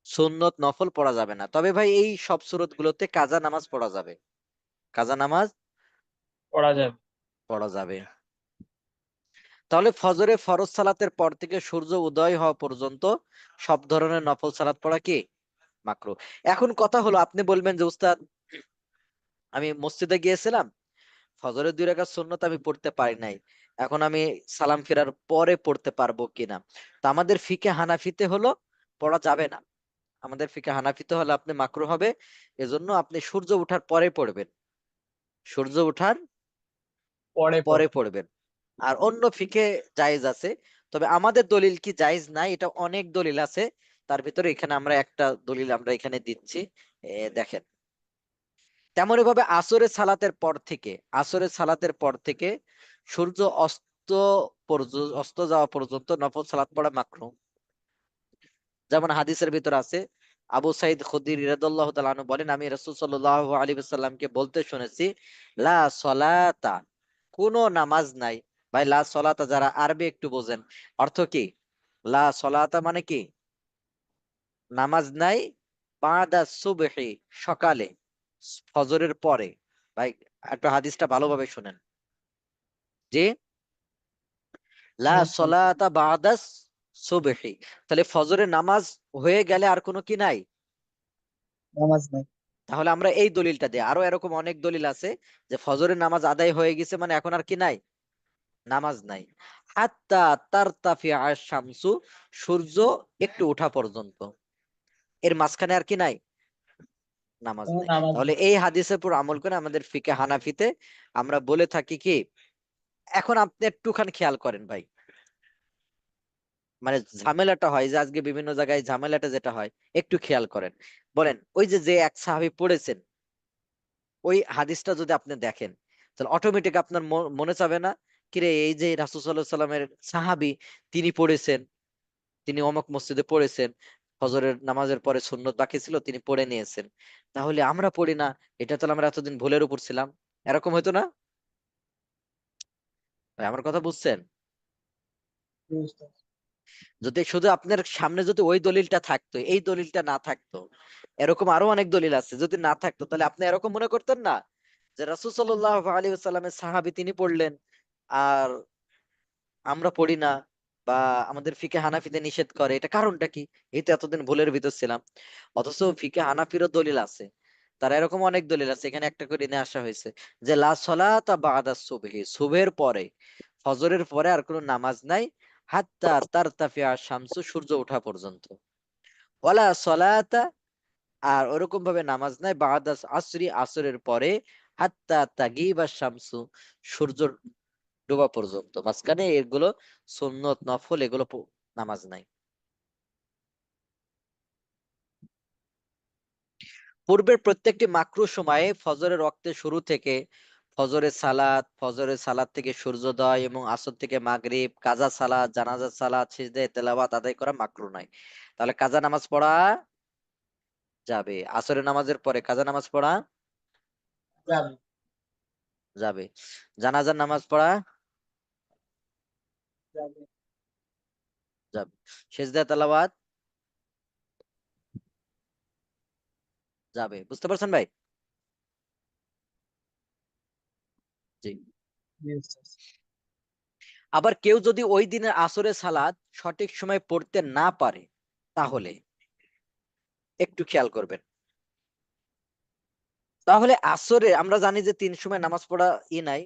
সুন্নত নফল পড়া যাবে না। তবে ভাই এই সব সুরত গুলোতে কাজা নামাজ পড়া যাবে, কাজা নামাজ পড়া যাবে। পড়া যাবে। তাহলে ফজরে ফরজ সালাতের পর থেকে সূর্য উদয় হওয়া পর্যন্ত সব ধরনের নফল সালাত পড়া কি মাকরুহ। এখন কথা হলো, আপনি বলবেন যে উস্তাদ আমি মসজিদে গিয়েছিলাম, ফজরের 2 রাকাত সুন্নত আমি পড়তে পারি নাই, এখন আমি সালাম ফেরার পরে পড়তে পারবো কিনা। তো আমাদের ফিকে হানাফিতে হলো পড়া যাবে না, আমাদের ফিকে হানাফিতে হলে আপনি মাকরুহ হবে। এজন্য আপনি সূর্য ওঠার পরে পড়বেন, সূর্য ওঠার পরে পরে পড়ে। পড়বেন। আর অন্য ফিকে জায়েজ আছে, তবে আমাদের দলিল কি জায়েজ নাই, এটা অনেক দলিল আছে। তার ভিতরে এখানে আমরা একটা দলিল আমরা এখানে দিচ্ছি, দেখেন। তেমনি ভাবে আসরের সালাতের পর থেকে, আসরের সালাতের পর থেকে সূর্য অস্ত অস্ত যাওয়া পর্যন্ত নফল সালাত পড়া মাকরুহ। যেমন হাদিসের ভিতর আছে, আবু সাইদ খুদরি রাদিয়াল্লাহু তাআলা আনহু বলেন, আমি রাসূল সাল্লাল্লাহু আলাইহি ওয়াসাল্লামকে বলতে শুনেছি, লা সলাতা, কোন নামাজ নাই। ভাই লা সলাতা যারা আরবি একটু বোঝেন, অর্থ কি? লা সলাতা মানে কি? নামাজ নাই বাদা সুবহি, সকালে, ফজরের পরে। ভাই একটু হাদিসটা ভালোভাবে শুনেন, যে লা সলাতা বাদা সুবহি, তাহলে ফজরের নামাজ হয়ে গেলে আর কোনো কি নাই, নামাজ নাই। তাহলে আমরা এই দলিলটা দিই। আরো এরকম অনেক দলিল আছে যে ফজরের নামাজ আদায় হয়ে গেছে মানে এখন আর কি নাই, নামাজ নাই। হাত্তা তারতাফিআ আশ-শামসু, সূর্য একটু ওঠা পর্যন্ত, এর মাঝখানে আর কি নাই, নামাজ কোনো নাই। নামাজ তাহলে নেই। এই হাদিসের উপর আমল করে আমাদের ফিকে হানাফিতে আমরা বলে থাকি কি, এখন আপনি একটুখানি খেয়াল করেন ভাই, মানে ঝামেলাটা হয় যে আজকে বিভিন্ন জায়গায় ঝামেলাটা যেটা হয়, একটু খেয়াল করেন। বলেন ওই যে যে এক সাহাবী পড়েছেন, ওই হাদিসটা যদি আপনি দেখেন, তাহলে অটোমেটিক আপনার মনে চাবে না, কিরে এই যে রাসূল সাল্লাল্লাহু আলাইহি সাল্লামের সাহাবী, তিনি পড়েছেন, তিনি অমুক মসজিদে পড়েছেন, ফজরের নামাজের পরে সুন্নত বাকি ছিল তিনি পড়ে নিয়েছেন, তাহলে আমরা পড়ি না, এটা তাহলে আমরা এতদিন ভুলের উপর ছিলাম, এরকম হয়তো না? ভাই আমার কথা বুঝছেন? বুঝতে পারছি। যদি শুধু আপনার সামনে যদি ওই দলিলটা থাকতো, এই দলিলটা না থাকতো, এরকম আরো অনেক দলিল আছে, যদি না থাকতো তাহলে আপনি এরকম মনে করতেন না যে রাসূল সাল্লাল্লাহু আলাইহি ওয়াসাল্লামের সাহাবী তিনি পড়লেন আর আমরা পড়ি না, বা আমাদের ফিকে হানাফিতে নিষেধ করে, এটা কারণটা কি? এই তো এতদিন ভুলের ভিতর ছিলাম। অথচ ফিকে হানাফিরও দলিল আছে, তারা এরকম অনেক দলিল আছে, এখানে একটা করে নিয়ে আসা হয়েছে যে লা সলাতা বাদা সুবহি, সুবহের পরে, ফজরের পরে আর কোনো নামাজ নাই, হাত্তা তারতাফিআ শামসু, সূর্য ওঠা পর্যন্ত। ওয়ালা সলাতা, আর ওরকম ভাবে নামাজ নাই বাদা আসরি, আসরের পরে, হাত্তা তাগিবা শামসু, সূর্য ডোবা পর্যন্ত। মাঝখানে এগুলো সুন্নত নফল এগুলো নামাজ নাই। পূর্বের প্রত্যেকটি মাকরুহ সময়ে ফজরের ওয়াক্তের শুরু থেকে ফজরের সালাত থেকে সূর্যোদয় এবং আসর থেকে মাগরিব, কাজা সালাত, জানাজা সালাত, সিজদায়ে তেলাওয়াত আদায় করা মাকরুহ নয়। তাহলে কাজা নামাজ পড়া যাবে, আসরের নামাজের পরে কাজা নামাজ পড়া যাবে। যাবে, জানাজার নামাজ পড়া যাবে। যাবে, সিজদায়ে তেলাওয়াত যাবে। বুঝতে পারছেন ভাই? জি। Yes. আবার কেউ যদি ওই দিনের আসরের সালাত সঠিক সময় পড়তে না পারে, তাহলে একটু খেয়াল করবেন। তাহলে আসরে আমরা জানি যে 3 সময় নামাজ পড়া নাই,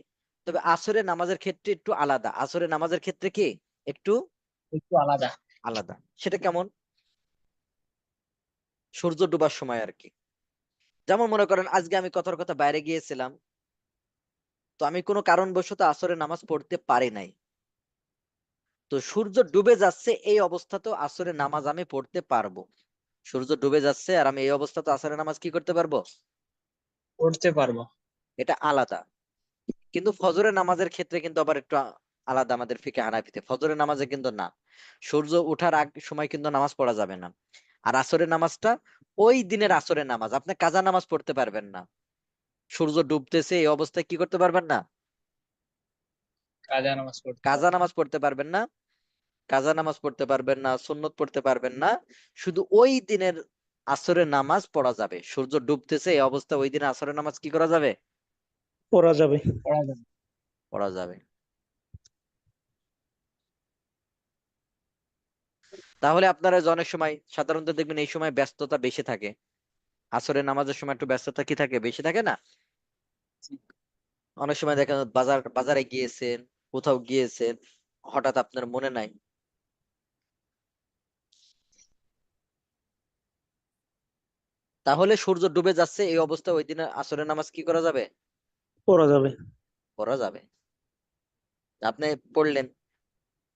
তবে আসরের নামাজের ক্ষেত্রে একটু আলাদা। আসরের নামাজের ক্ষেত্রে কি একটু একটু আলাদা। আলাদা। সেটা কেমন? সূর্য ডুবার সময় আর কি। যেমন মনে করেন আজকে আমি কথার কথা বাইরে গিয়েছিলাম, তো আমি কোনো কারণবশত আসরের নামাজ পড়তে পারি নাই, তো সূর্য ডুবে যাচ্ছে এই অবস্থাতেও আসরের নামাজ আমি পড়তে পারবো। সূর্য ডুবে যাচ্ছে আর আমি এই অবস্থাতে আসরের নামাজ কি করতে পারবো? পড়তে পারবো। এটা আলাদা। কিন্তু ফজরের নামাজের ক্ষেত্রে কিন্তু আবার একটু আলাদা। আমাদের ফিকে হানাফিতে ফজরের নামাজে কিন্তু না, সূর্য ওঠার আগ সময় কিন্তু নামাজ পড়া যাবে না। আর আসরের নামাজটা ওই দিনের আসরের নামাজ, আপনি কাজা নামাজ পড়তে পারবেন না। সূর্য ডুবতেছে এই অবস্থায় কি করতে পারবেন না? কাজা নামাজ পড়তে কাজা পারবো। নামাজ পড়তে পারবেন না, কাজা নামাজ পড়তে পারবেন না, সুন্নত পড়তে পারবেন না। শুধু ওই দিনের আসরের নামাজ পড়া যাবে। সূর্য ডুবতেছে এই অবস্থা ওই দিনের আসরের নামাজ কি করা যাবে? পড়া যাবে। পড়া যাবে। পড়া যাবে। তাহলে আপনারা যে অনেক সময় সাধারণত দেখবেন এই সময় ব্যস্ততা বেশি থাকে, আসরের নামাজের সময় একটু ব্যস্ততা কি থাকে, বেশি থাকে না? অনেক সময় দেখেন বাজারে গিয়েছেন, কোথাও গিয়েছেন, হঠাৎ আপনার মনে নাই, তাহলে সূর্য ডুবে যাচ্ছে এই অবস্থায় ওই দিনে আসরের নামাজ কি করা যাবে? পড়া যাবে। পড়া যাবে। আপনি পড়লেন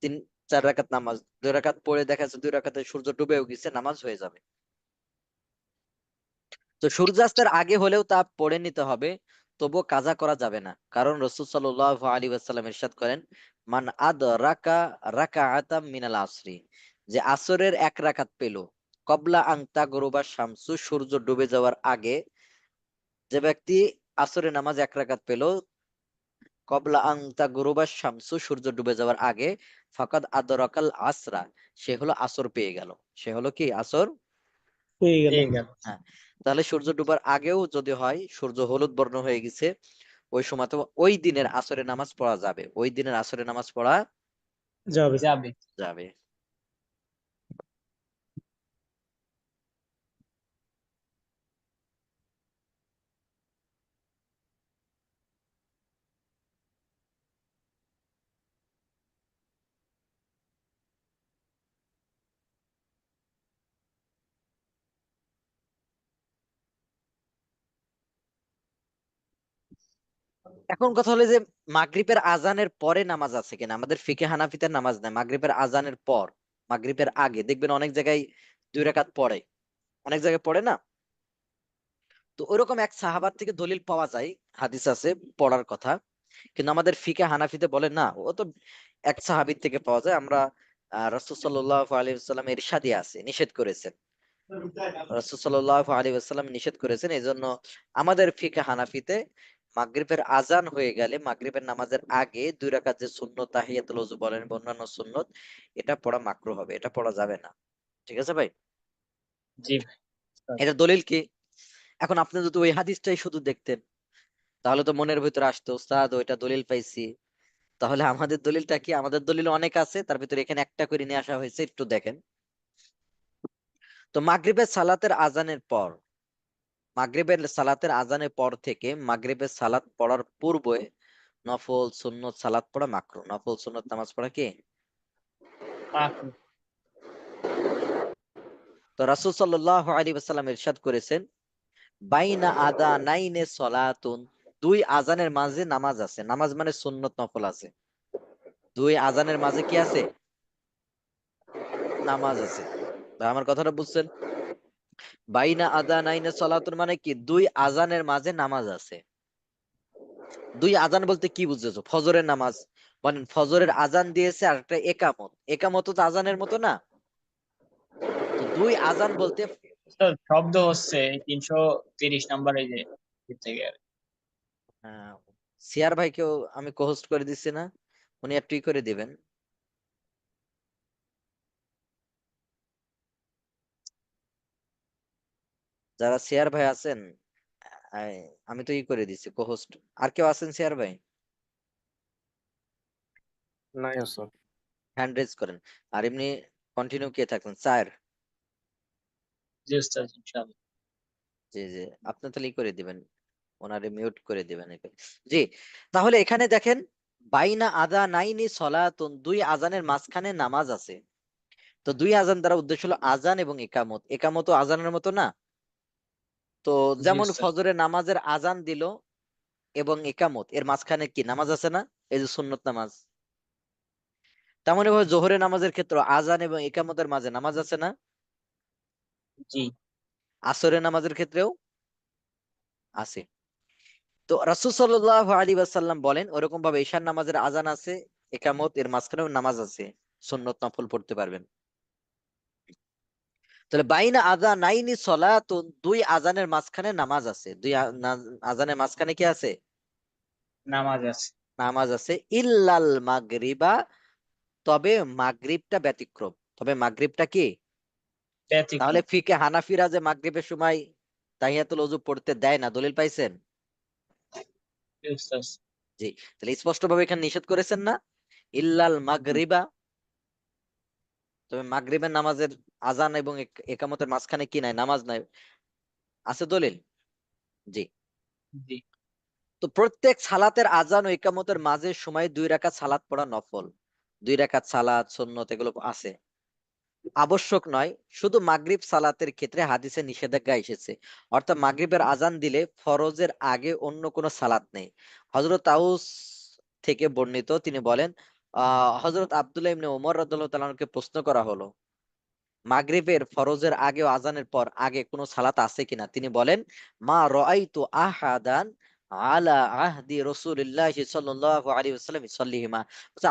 3-4 রাকাত নামাজ, 2 রাকাত পড়ে দেখা যাচ্ছে 2 রাকাতে সূর্য ডুবেও গেছে, নামাজ হয়ে যাবে। তো সূর্যাস্তের আগে হলেও তা পড়ে নিতে হবে, তবুও কাজা করা যাবে না। কারণ রাসূল সাল্লাল্লাহু আলাইহি ওয়াসাল্লাম ইরশাদ করেন, মান আদরাকা রাকাআতাম মিনাল আসরি, যে আসরের 1 রাকাত পেল কবলা আন তাগরুবা শামসু, সূর্য ডুবে যাওয়ার আগে, যে ব্যক্তি আসরের নামাজ 1 রাকাত পেল কবলা আন তাগরুবা শামসু, সূর্য ডুবে যাওয়ার আগে, ফাকাদ আদরাকাল আসরা, সে হলো আসর পেয়ে গেল। সে হলো কি আসর হয়ে গেল। পেয়ে গেল। হ্যাঁ। তাহলে সূর্য ডুবার আগেও যদি হয়, সূর্য হলুদ বর্ণ হয়ে গেছে, ওই সময় তো ওই দিনের আসরের নামাজ পড়া যাবে, ওই দিনের আসরের নামাজ পড়া যাবে। যাবে। যাবে। এখন কথা হলো যে মাগরিবের আজানের পরে নামাজ আছে কিনা। আমাদের ফিকে হানাফিতে নামাজ নাই মাগরিবের আজানের পর। মাগরিবের আগে দেখবেন অনেক জায়গায় 2 রাকাত পড়ে, অনেক জায়গায় পড়ে না। তো ওইরকম এক সাহাবার থেকে দলিল পাওয়া যায়, হাদিস আছে পড়ার কথা। কিন্তু আমাদের ফিকে হানাফিতে বলে না, ও তো এক সাহাবীর থেকে পাওয়া যায়। আমরা রাসূল সাল্লাল্লাহু আলাইহি ওয়াসাল্লাম ইরশাদে আছে, নিষেধ করেছেন। রাসূল সাল্লাল্লাহু আলাইহি ওয়াসাল্লাম নিষেধ করেছেন। এজন্য আমাদের ফিকে হানাফিতে মাগরিবের আজান হয়ে গেলে মাগরিবের নামাজের আগে 2 রাকাত যে সুন্নত তাহিয়াতুল ওযু বলেন বা অন্যান্য সুন্নত, এটা পড়া মাকরুহ হবে, এটা পড়া যাবে না। ঠিক আছে ভাই? জি ভাই। এটা দলিল কি? এখন আপনি যদি ওই হাদিসটাই শুধু দেখতেন, তাহলে তো মনের ভিতরে আসতো উস্তাদ ওইটা দলিল পাইছি। তাহলে আমাদের দলিলটা কি? আমাদের দলিল অনেক আছে, তার ভিতরে এখানে একটা করে নিয়ে আসা হয়েছে, একটু দেখেন। তো মাগরিবের সালাতের আজানের পর, মাগরিবের সালাতের আজানের পর থেকে মাগরিবের সালাত পড়ার পূর্বে নফল সুন্নত সালাত পড়া মাকরুহ। নফল সুন্নত নামাজ পড়া কি? মাকরুহ। তো রাসূল সাল্লাল্লাহু আলাইহি ওয়াসাল্লাম ইরশাদ করেছেন, বাইনা আদানাইনে সলাতুন, দুই আজানের মাঝে নামাজ আছে, নামাজ মানে সুন্নত নফল আছে, দুই আজানের মাঝে কি আছে, নামাজ আছে। তা আমার কথাটা বুঝছেন? বাইনা আযানাইনে সালাতুন মানে কি, দুই আজানের মাঝে নামাজ আছে। দুই আজান বলতে কি বুঝেছো? ফজরের নামাজ, বলেন ফজরের আজান দিয়েছে আর একটা একামত, একামত তো আজানের মতো না? তো দুই আজান বলতে উস্তাদ শব্দ হচ্ছে 330 নাম্বার এই যে এর থেকে আর কি। সিয়ার ভাইকেও আমি কোহোস্ট করে দিচ্ছি না, উনি একটু করে দিবেন। যারা সিয়ার ভাই আছেন, আমি তো করে দিচ্ছি কোহোস্ট। আর কেউ আছেন সিয়ার ভাই? নাই ওস্তাদ। হ্যান্ড রেজ করেন। আর এমনি কন্টিনিউ কে থাকলেন? স্যার, জি উস্তাদ ইনশাআল্লাহ। জি আপনি তাহলে করে দিবেন, ওনারে মিউট করে দিবেন জি। তাহলে এখানে দেখেন, বাইনা আদা নাইনি সলাতুন, দুই আজানের মাঝখানে নামাজ আছে। তো দুই আজান দ্বারা উদ্দেশ্য হলো আজান এবং একামত, একামত ও আজানের মতো না? তো জি যেমন উস্তাদ। ফজরের নামাজের আজান দিল এবং একামত, এর মাঝখানে কি নামাজ আছে না, এই যে সুন্নত নামাজ। তেমনি ভাবে জোহরের নামাজের ক্ষেত্রে আজান এবং একামতের মাঝে নামাজ আছে না? জি আসরের নামাজের ক্ষেত্রেও আছে। তো রাসূল সাল্লাল্লাহু আলাইহি ওয়াসাল্লাম বলেন ওরকম ভাবে ঈশার নামাজের আজান আছে, একামত, এর মাঝখানেও নামাজ আছে, সুন্নত নফল পড়তে পারবেন। তাহলে বাইনা আযা নাইনি সলাতুন, দুই আজানের মাঝখানে নামাজ আছে, দুই আজানের মাঝখানে কি আছে, নামাজ আছে। নামাজ আছে। ইল্লাল মাগরিবা, তবে মাগরিবটা ব্যতিক্রম, তবে মাগরিবটা কি? তাহলে ব্যতিক্রম। ফিকে হানাফিরা যে মাগরিবের সময় তাহিয়াতুল ওযু পড়তে দেয় না, দলিল পাইছেন? জি উস্তাদ। জি। তাহলে স্পষ্ট ভাবে এখানে নিষেধ করেছেন না, ইল্লাল মাগরিবা, তবে মাগরিবের নামাজের আজান এবং একামতের মাঝখানে কি নাই, নামাজ নাই, আছে দলিল? জি। জি তো প্রত্যেক সালাতের আজান ও ইকামতের মাঝে সময় 2 রাকাত সালাত পড়া নফল, 2 রাকাত সালাত সুন্নত এগুলো আছে, আবশ্যক নয়। শুধু মাগরিব সালাতের ক্ষেত্রে হাদিসে নিষেধাজ্ঞা এসেছে, অর্থাৎ মাগরিবের আজান দিলে ফরজের আগে অন্য কোনো সালাত নেই। হযরত তাউস থেকে বর্ণিত, তিনি বলেন হযরত আব্দুল্লাহ ইবনে ওমর রাদিয়াল্লাহু তাআলা কে প্রশ্ন করা হলো, মাগরিবের ফরজের আগে ও আজানের পর আগে কোনো সালাত আছে কিনা? তিনি বলেন, মা রাআইতু আহাদান আলা আহদি রাসূলিল্লাহি সাল্লাল্লাহু আলাইহি ওয়াসাল্লাম ইসাল্লিহিমা।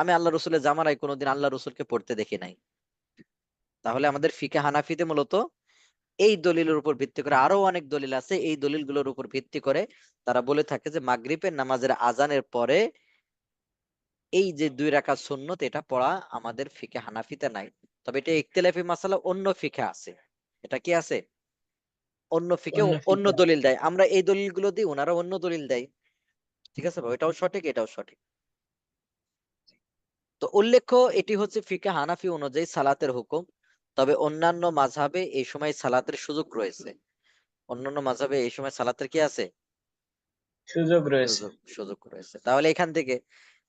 আমি আল্লাহ রাসূলের জামানায় কোনোদিন আল্লাহ রাসূলকে পড়তে দেখি নাই। তাহলে আমাদের ফিকে হানাফিতে মূলত এই দলিলের উপর ভিত্তি করে, আরো অনেক দলিল আছে, এই দলিলগুলোর উপর ভিত্তি করে তারা বলে থাকে যে মাগরিবের নামাজের আজানের পরে এই যে 2 রাকাত সুন্নত, এটা পড়া আমাদের ফিকে হানাফিতে নাই। তবে এটা ইখতিলাফি মাসালা, অন্য ফিকে আছে। এটা কি আছে? অন্য ফিকে অন্য অন্য ফিকা। দলিল দেয়, আমরা এই দলিলগুলো দিই, ওনারা অন্য দলিল দেয়। ঠিক আছে ভাই, এটাও সঠিক এটাও সঠিক। তো উল্লেখ্য, এটি হচ্ছে ফিকে হানাফি অনুযায়ী সালাতের হুকুম। তবে অন্যান্য মাযহাবে এই সময় সালাতের সুযোগ রয়েছে, অন্যান্য মাযহাবে এই সময় সালাতের কি আছে, সুযোগ রয়েছে। সুযোগ সুযোগ রয়েছে। তাহলে এখান থেকে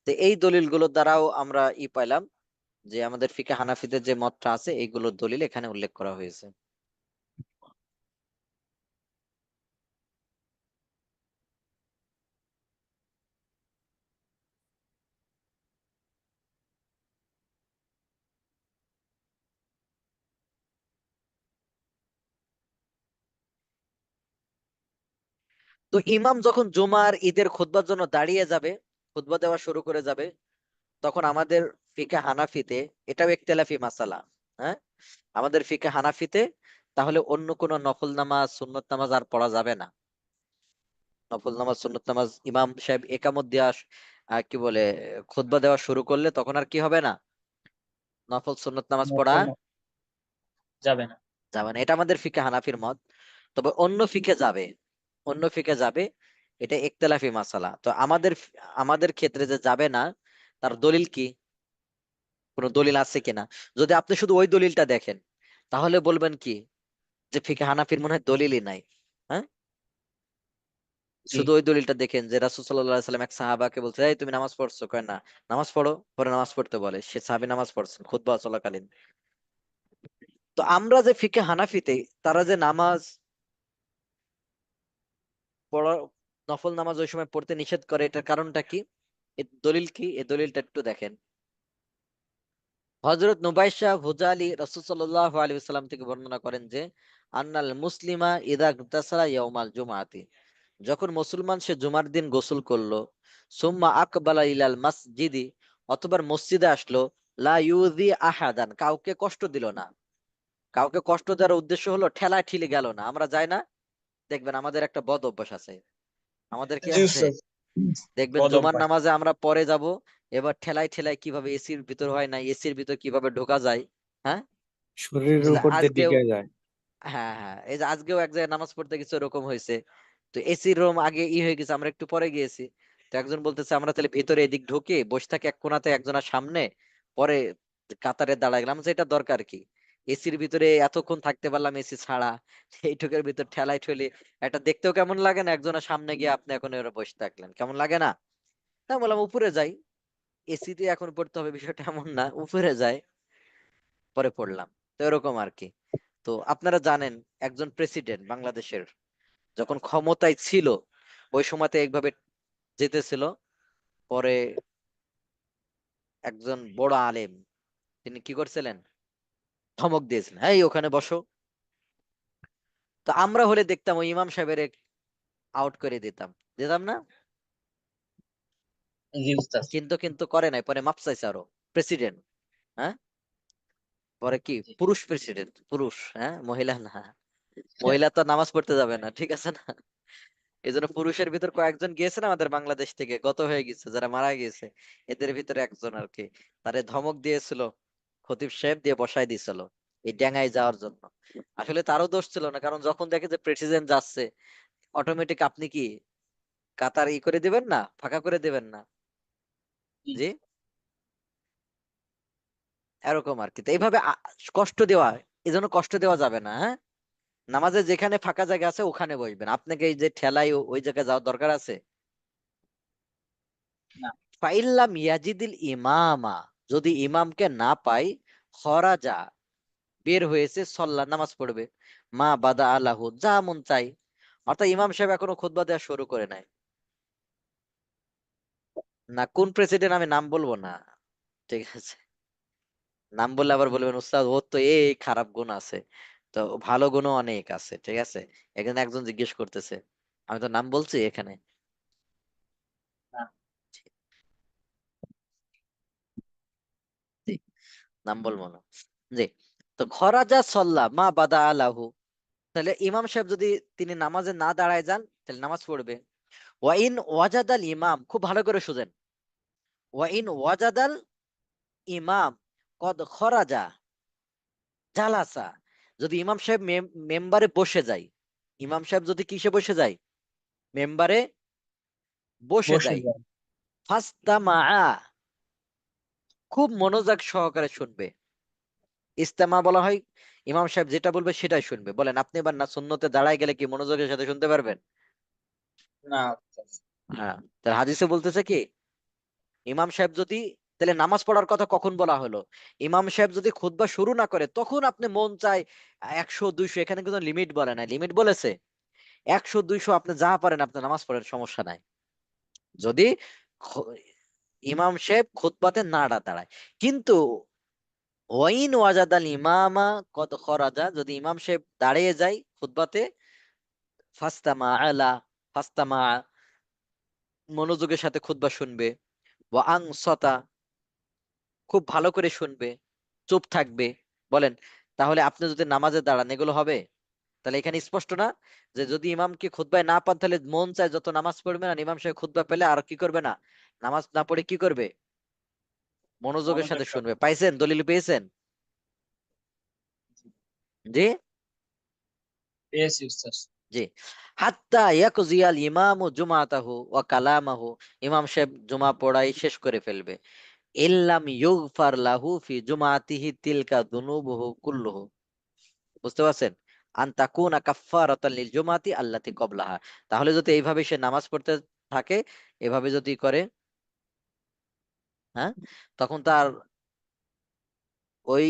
তো এই দলিলগুলোর দ্বারাও আমরা পাইলাম যে আমাদের ফিকে হানাফিদের যে মতটা আছে এইগুলোর দলিল এখানে উল্লেখ করা হয়েছে। তো ইমাম যখন জুমার ঈদের খুতবার জন্য দাঁড়িয়ে যাবে, খুতবা দেওয়া শুরু করে যাবে, তখন আমাদের ফিকে হানাফিতে, এটাও ইখতিলাফি মাসালা, হ্যাঁ, আমাদের ফিকে হানাফিতে তাহলে অন্য কোন নফল নামাজ সুন্নত নামাজ আর পড়া যাবে না। নফল নামাজ সুন্নত নামাজ ইমাম সাহেব একামত দেওয়া কি বলে খুতবা দেওয়া শুরু করলে তখন আর কি হবে না, নফল সুন্নত নামাজ পড়া নফল যাবে না। যাবে না। এটা আমাদের ফিকে হানাফির মত। তবে অন্য ফিকে যাবে, অন্য ফিকে যাবে, এটা ইখতিলাফি মাসালা। তো আমাদের আমাদের ক্ষেত্রে যে যাবে না, তার দলিল কি, কোন দলিল আছে কিনা? যদি আপনি শুধু ওই দলিলটা দেখেন তাহলে বলবেন কি, যে ফিকে হানাফির মনে হয় দলিলই নাই। হ্যাঁ, জি শুধু ওই দলিলটা দেখেন যে রাসূল সাল্লাল্লাহু আলাইহি সাল্লাম এক সাহাবাকে বলছে, এই তুমি নামাজ পড়ছো? কয় না। নামাজ পড়ো। পরে নামাজ পড়তে বলে, সে সাহাবী নামাজ পড়ছেন খুতবা চলাকালীন। তো আমরা যে ফিকে হানাফিতে, তারা যে নামাজ পড়া, নফল নামাজ ওই সময় পড়তে নিষেধ করে, এটার কারণটা কি? এর দলিল কি? এই দলিলটা একটু দেখেন। হযরত নুবাইশা হুজালি রাসূল সাল্লাল্লাহু আলাইহি ওয়াসাল্লাম থেকে বর্ণনা করেন যে আন্নাল মুসলিমা ইযা ইগতাসালা ইয়াউমাল জুমআতি, যখন মুসলমান সে জুমার দিন গোসল করলো, সুম্মা আকবালা ইলাল মাসজিদি, অতবার মসজিদে আসলো, লা ইউযি আহাদান, কাউকে কষ্ট দিল না। কাউকে কষ্ট দেওয়ার উদ্দেশ্য হলো ঠেলায় ঠেলে গেল না। আমরা যাই না, দেখবেন আমাদের একটা বদ অভ্যাস আছে। আমাদের কি জি আছে? স্যার। দেখবেন বদ জুমার অভ্যাস। নামাজে আমরা পরে যাব, এবার ঠেলায় ঠেলায় কিভাবে এসির ভিতর হয় না, এসির ভিতর কিভাবে ঢোকা যায়। হ্যাঁ, শরীরের এই যে উপর দিয়ে আজকেও, ঢুকে যায়। হ্যাঁ হ্যাঁ, এই যে আজকেও এক জায়গায় নামাজ পড়তে কিছু এরকম হয়েছে। তো এসির রুম আগে হয়ে গেছে, আমরা একটু পরে গিয়েছি। তো একজন বলতেছে আমরা তাহলে ভিতরে এদিক ঢুকে বসে থাকি এক কোনাতে, একজনের সামনে, পরে কাতারে দাঁড়ায় গেলাম। যে এটা দরকার কি? এসির ভিতরে এতক্ষণ থাকতে পারলাম এসি ছাড়া, এইটুকের ভিতর ঠেলায় ঠেলে একটা দেখতেও কেমন লাগে না? একজনের সামনে গিয়ে আপনি এখন এরা বসে থাকলেন, কেমন লাগে না? তা বললাম উপরে যাই, এসি দিয়ে এখন পড়তে হবে বিষয়টা এমন না, উপরে যাই, পরে পড়লাম। তো এরকম আর কি। তো আপনারা জানেন একজন প্রেসিডেন্ট বাংলাদেশের যখন ক্ষমতায় ছিল, ওই সময়তে এইভাবে যেতেছিল, পরে একজন বড় আলেম তিনি কি করছিলেন, ধমক দিয়েছিলেন, এই ওখানে বসো। তো আমরা হলে দেখতাম ওই ইমাম সাহেবের আউট করে দিতাম, দিতাম না? জি উস্তাদ। কিন্তু করে নাই, পরে মাপ চাইছে আরো, প্রেসিডেন্ট। হ্যাঁ, পরে কি জি। পুরুষ প্রেসিডেন্ট, পুরুষ, হ্যাঁ, মহিলা না। মহিলা তো নামাজ পড়তে যাবে না, ঠিক আছে না? এই জন্য পুরুষের ভিতর কয়েকজন গিয়েছে না আমাদের বাংলাদেশ থেকে, গত হয়ে গেছে, যারা মারা গিয়েছে, এদের ভিতরে একজন আর কি, তারে ধমক দিয়েছিল খতিব সাহেব, দিয়ে বসায় দিয়েছিল এই ড্যাঙ্গায় যাওয়ার জন্য। আসলে তারও দোষ ছিল না, কারণ যখন দেখে যে প্রেসিডেন্ট যাচ্ছে, অটোমেটিক আপনি কি কাতার করে দিবেন না, ফাঁকা করে দিবেন না? জি। জি, এরকম আর কি। তো এইভাবে কষ্ট দেওয়া, এই জন্য কষ্ট দেওয়া যাবে না। হ্যাঁ, নামাজে যেখানে ফাঁকা জায়গা আছে ওখানে বসবেন, আপনাকে এই যে ঠেলায় ওই জায়গায় যাওয়ার দরকার আছে? না। ফাইল্লাম ইয়াজিদিল ইমামা, যদি ইমামকে না পাই, খরাজা, বের হয়েছে, সল্লা, নামাজ পড়বে, মা বাদা আলাহু, যা মন চাই। অর্থাৎ ইমাম সাহেব এখনো খুতবা দেওয়া শুরু করে নাই। না, কোন প্রেসিডেন্ট আমি নাম বলবো না, ঠিক আছে? নাম বললে আবার বলবেন উস্তাদ ওর তো এই খারাপ গুণ আছে। তো ভালো গুণও অনেক আছে, ঠিক আছে? এখানে একজন জিজ্ঞেস করতেছে, আমি তো নাম বলছি এখানে। না। জি, নাম বলবো না। জি, তো খরাজা সল্লা মা বাদা আলাহু, তাহলে ইমাম সাহেব যদি তিনি নামাজে না দাঁড়ায় যান, তাহলে নামাজ পড়বে। ওয়াইন ওয়াজাদাল ইমাম, খুব ভালো করে শুনেন, ওয়াইন ওয়াজাদাল ইমাম কদ খরাজা জালাসা, যদি ইমাম সাহেব মেম্বারে বসে যায়, ইমাম সাহেব যদি কিসে বসে যায়, মেম্বারে বসে বসে যায়, যান। ফাস্তামা, খুব মনোযোগ সহকারে শুনবে। ইস্তেমা বলা হয় ইমাম সাহেব যেটা বলবে সেটাই শুনবে। বলেন আপনি এবার না সুন্নতে দাঁড়ায় গেলে কি মনোযোগের সাথে শুনতে পারবেন? না উস্তাদ। হ্যাঁ, তাহলে হাদিসে বলতেছে কি, ইমাম সাহেব যদি, তাহলে নামাজ পড়ার কথা কখন বলা হলো? ইমাম সাহেব যদি খুতবা শুরু না করে তখন আপনি মন চায় 100 200, এখানে কিন্তু লিমিট বলে নাই, লিমিট বলেছে 100 200 আপনি যা পারেন আপনি নামাজ পড়েন, সমস্যা নাই। যদি খ- ইমাম সাহেব খুতবাতে না দাঁড়ায়। কিন্তু ওয়াইন ওয়াজাদাল ইমামা কদ খরাজা, যদি ইমাম সাহেব দাঁড়িয়ে যায় খুতবাতে, ফাস্তামা আলা, ফাস্তামা, মনোযোগের সাথে খুতবা শুনবে, ওয়া আনসাতা, খুব ভালো করে শুনবে, চুপ থাকবে। বলেন, তাহলে আপনি যদি নামাজে দাঁড়ান এগুলো হবে? তাহলে এখানে স্পষ্ট না যে যদি ইমামকে খুতবায় না পান তাহলে মন চায় যত নামাজ পড়বে না, ইমাম সাহেব খুতবা পেলে আর কি করবে না, নামাজ না পড়ে কি করবে, মনোযোগের মনোযোগ সাথে সহ। শুনবে। পাইছেন? দলিল পেয়েছেন? জি, পেয়েছি উস্তাদ। জি। হাত্তা ইয়াকজিয়াল ইমামু জুমাতাহু ওয়া কালামাহু, ইমাম সাহেব জুমা পড়াই শেষ করে ফেলবে। ইল্লাম ইউগফার লাহু ফি জুমাতিহি তিলকা যুনুবুহু কুল্লুহু, বুঝতে পারছেন? আন তাকুনা কাফফারাতাল লিল জুমাতি আল্লাতি ক্বাবলাহা, তাহলে যদি এইভাবে সে নামাজ পড়তে থাকে, এভাবে যদি করে, হ্যাঁ, তখন তার ওই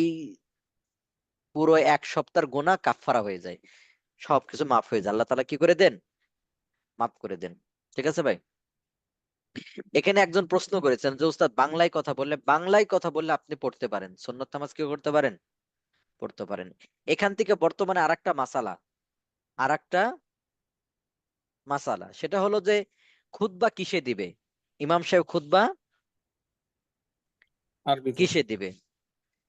পুরো এক সপ্তাহের গুনাহ কাফফারা হয়ে যায়, সবকিছু মাফ হয়ে যায়, আল্লাহ তাআলা কি করে দেন, মাফ করে দেন। ঠিক আছে ভাই? এখানে একজন প্রশ্ন করেছেন যে উস্তাদ বাংলায় কথা বললে আপনি পড়তে পারেন, সুন্নত নামাজ কি করতে পারেন? পড়তে পারেন। এখান থেকে বর্তমানে আরেকটা মাসালা, সেটা হলো যে খুতবা কিসে দিবে? ইমাম সাহেব খুতবা আরবিতে। কিসে দিবে?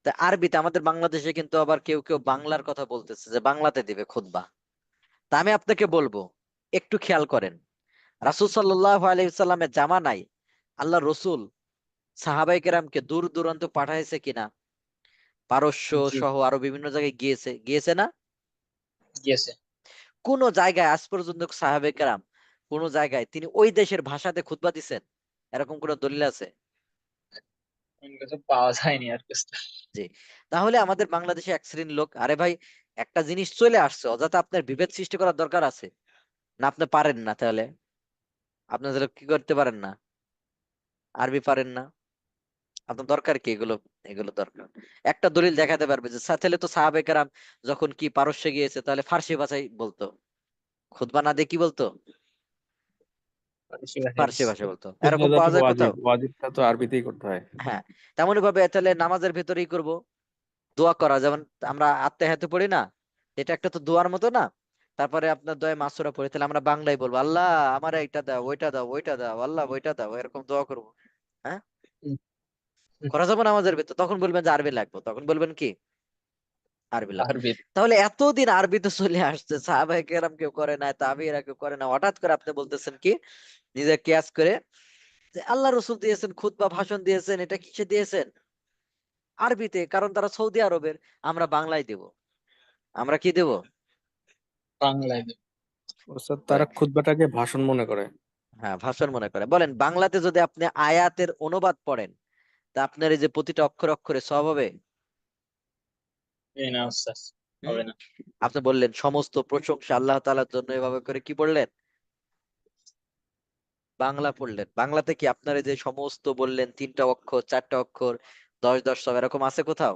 তা আরবিতে, আমাদের বাংলাদেশে কিন্তু আবার কেউ কেউ বাংলার কথা বলতেছে যে বাংলাতে দিবে খুতবা। তা আমি আপনাকে বলবো, একটু খেয়াল করেন, রাসূল সাল্লাল্লাহু আলাইহি সাল্লামের জামানায় আল্লাহ রসুল সাহাবাই কেরামকে দূর দূরান্ত পাঠাইছে কিনা? পারস্য জি, সহ আরো বিভিন্ন জায়গায় গিয়েছে না? গেছে। কোন জায়গায় আজ পর্যন্ত সাহাবাই কেরাম কোন জায়গায় তিনি ওই দেশের ভাষাতে খুতবা দিছেন? এরকম কোন দলিল আছে? আমার কাছে পাওয়া যায়নি আর কিছু। জি। তাহলে আমাদের বাংলাদেশে এক শ্রেণীর লোক, আরে ভাই একটা জিনিস চলে আসছে, অযথা আপনার বিভেদ সৃষ্টি করার দরকার আছে না? আপনি পারেন না, তাহলে আপনাদের কি করতে পারেন না? আরবি পারেন না? আপনার দরকার কি এগুলো? এগুলো দরকার একটা দলিল দেখাতে পারবে যে তাহলে তো সাহাবে কেরাম যখন কি পারস্যে গিয়েছে তাহলে ফার্সি ভাষায় বলতো, খুতবা না দিয়ে কি বলতো? ফার্সি ভাষায় ফার্সি দিচ্ছে। ভাষা বলতো। এরকম খুতবাটা পাওয়া তো যায় ওয়াজিব, কোথাও? ওয়াজিবটা তো আরবিতেই করতে হয়। হ্যাঁ, তেমনই ভাবে তাহলে নামাজের ভেতরেই করব, দোয়া করা, যেমন আমরা আত্মাহিয়াতে পড়ি না, এটা একটা তো দোয়ার মতো না? তারপরে আপনার দোয়া মাসুরা পড়ি, তাহলে আমরা বাংলায় বলবো আল্লাহ আমার এইটা দাও, ওইটা দাও, ওইটা দাও, আল্লাহ ওইটা দাও, এরকম দোয়া করবো। হ্যাঁ, হুম, হুম, করা যাবে নামাজের ভেতর? তখন বলবেন যে আরবি লাগবে, তখন বলবেন কি আরবি লাগবে। আরবি। তাহলে এতদিন আরবি তো চলে আসছে, সাহাবায়ে কেরাম কেউ করে না, তাবিঈরা কেউ করে না, হঠাৎ করে আপনি বলতেছেন কি নিজে কিয়াস করে যে আল্লাহ রসুল দিয়েছেন, খুতবা ভাষণ দিয়েছেন, এটা কিসে দিয়েছেন? আরবিতে, কারণ তারা সৌদি আরবের। আমরা বাংলায় দেব। আমরা কি দেব? বাংলায়। ওস্তাদ কয়, তারা খুতবাটাকে ভাষণ মনে করে। হ্যাঁ ভাষণ মনে করে। বলেন বাংলাতে যদি আপনি আয়াতের অনুবাদ পড়েন, তা আপনার এই যে প্রতিটা অক্ষর অক্ষরে সওয়াব হবে? এই না উস্তাদ, হুম? হবে না। আপনি বললেন সমস্ত প্রশংসা আল্লাহ তাআলার জন্য, এভাবে করে কি পড়লেন? বাংলা পড়লেন। বাংলাতে কি আপনার এই যে সমস্ত বললেন, 3টা অক্ষর 4টা অক্ষর 10 সব এরকম আছে কোথাও?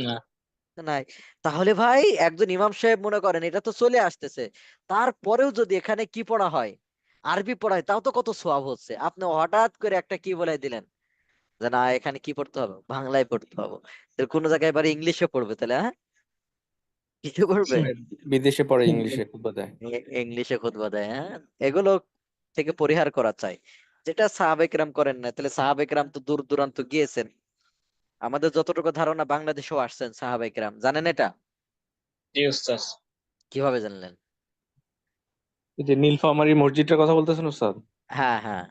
না। নাই। তাহলে ভাই একজন ইমাম সাহেব মনে করেন এটা তো চলে আসতেছে, তারপরেও যদি এখানে কি পড়া হয়, আরবি পড়ায়, তাও তো কত সওয়াব হচ্ছে। আপনি হঠাৎ করে একটা কি বলে দিলেন যে না এখানে কি পড়তে হবে, বাংলায় পড়তে হবে। তাহলে কোন জায়গায় এবার ইংলিশে পড়বে, তাহলে হ্যাঁ কিছু পড়বে? বিদেশে পড়ে ইংলিশে খুতবা দেয়। ইংলিশে খুতবা দেয়, হ্যাঁ। এগুলো থেকে পরিহার করা চাই, যেটা সাহাবে কেরাম করেন না। তাহলে সাহাবে কেরাম তো দূর দূরান্ত গিয়েছেন, আমাদের যতটুকু ধারণা বাংলাদেশেও আসছেন সাহাবে কেরাম, জানেন এটা? জি উস্তাদ। কিভাবে জানলেন? এই যে নীলফামারী মসজিদটার কথা বলতেছেন ওস্তাদ? হ্যাঁ হ্যাঁ।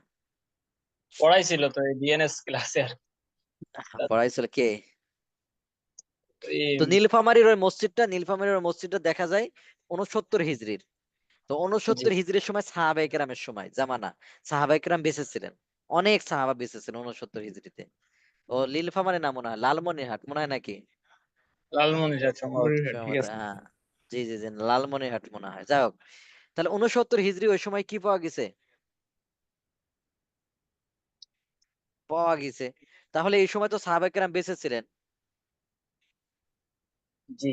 পড়াইছিল তো এই ডিএনএস ক্লাসে আর কি। পড়াইছিল কে? এই তো নীলফামারীর ওই মসজিদটা দেখা যায় 69 হিজরির। তো জি 69 হিজরির সময় সাহাবায়ে কেরামের সময় জামানা, সাহাবায়ে কেরাম বেঁচে ছিলেন, অনেক সাহাবা বেঁচে ছিলেন 69 হিজরিতে। ও নীলফামারী না, মনে হয় লালমনিরহাট, মনে হয় নাকি? লালমনিরহাট সম্ভবত। মনিরহাট, ঠিক সম্ভবত আছে। হ্যাঁ। জি জি জি, লালমনিরহাট মনে হয়। যাই হোক, তাহলে 69 হিজরি ওই সময় কি পাওয়া গেছে? পাওয়া গেছে। তাহলে এই সময় তো সাহাবায়ে কেরাম বেঁচে ছিলেন। জি।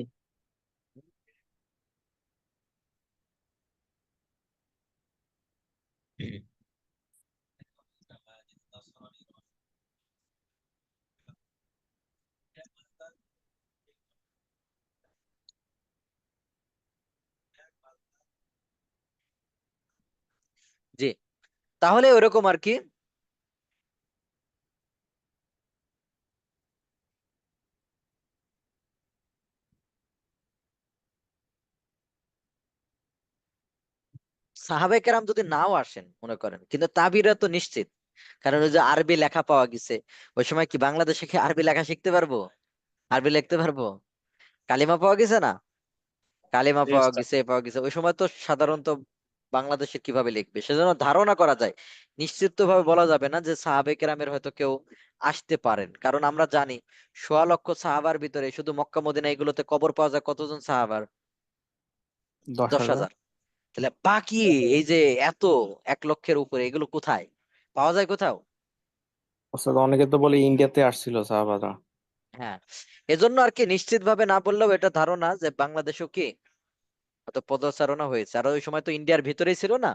জি, তাহলে ওরকম আর কি। সাহাবায়ে কেরাম যদি নাও আসেন মনে করেন, কিন্তু তাবিরা তো নিশ্চিত, কারণ ওই যে আরবি লেখা পাওয়া গেছে। ওই সময় কি বাংলাদেশে কি আরবি লেখা শিখতে পারবো? আরবি লিখতে পারবো? কালিমা পাওয়া গেছে না? কালিমা জি পাওয়া উস্তাদ। গেছে, পাওয়া গেছে। ওই সময় তো সাধারণত বাংলাদেশে কিভাবে লিখবে, সেজন্য ধারণা করা যায়, নিশ্চিত ভাবে বলা যাবে না যে সাহাবে কেরামের হয়তো কেউ আসতে পারেন। কারণ আমরা জানি 1.25 লক্ষ সাহাবার ভিতরে শুধু মক্কা মদিনা এগুলোতে কবর পাওয়া যায় কতজন সাহাবার? 10,000। 10,000। তাহলে বাকি এই যে এত 1 লক্ষের উপরে, এগুলো কোথায় পাওয়া যায়? কোথাও? ওস্তাদ অনেকে তো বলে ইন্ডিয়াতে আসছিল সাহাবারা। হ্যাঁ, এজন্য আর কি নিশ্চিত ভাবে না বললেও এটা ধারণা যে বাংলাদেশও কি হয়তো পদচারণা হয়েছে। আর ওই সময় তো ইন্ডিয়ার ভিতরেই ছিল না,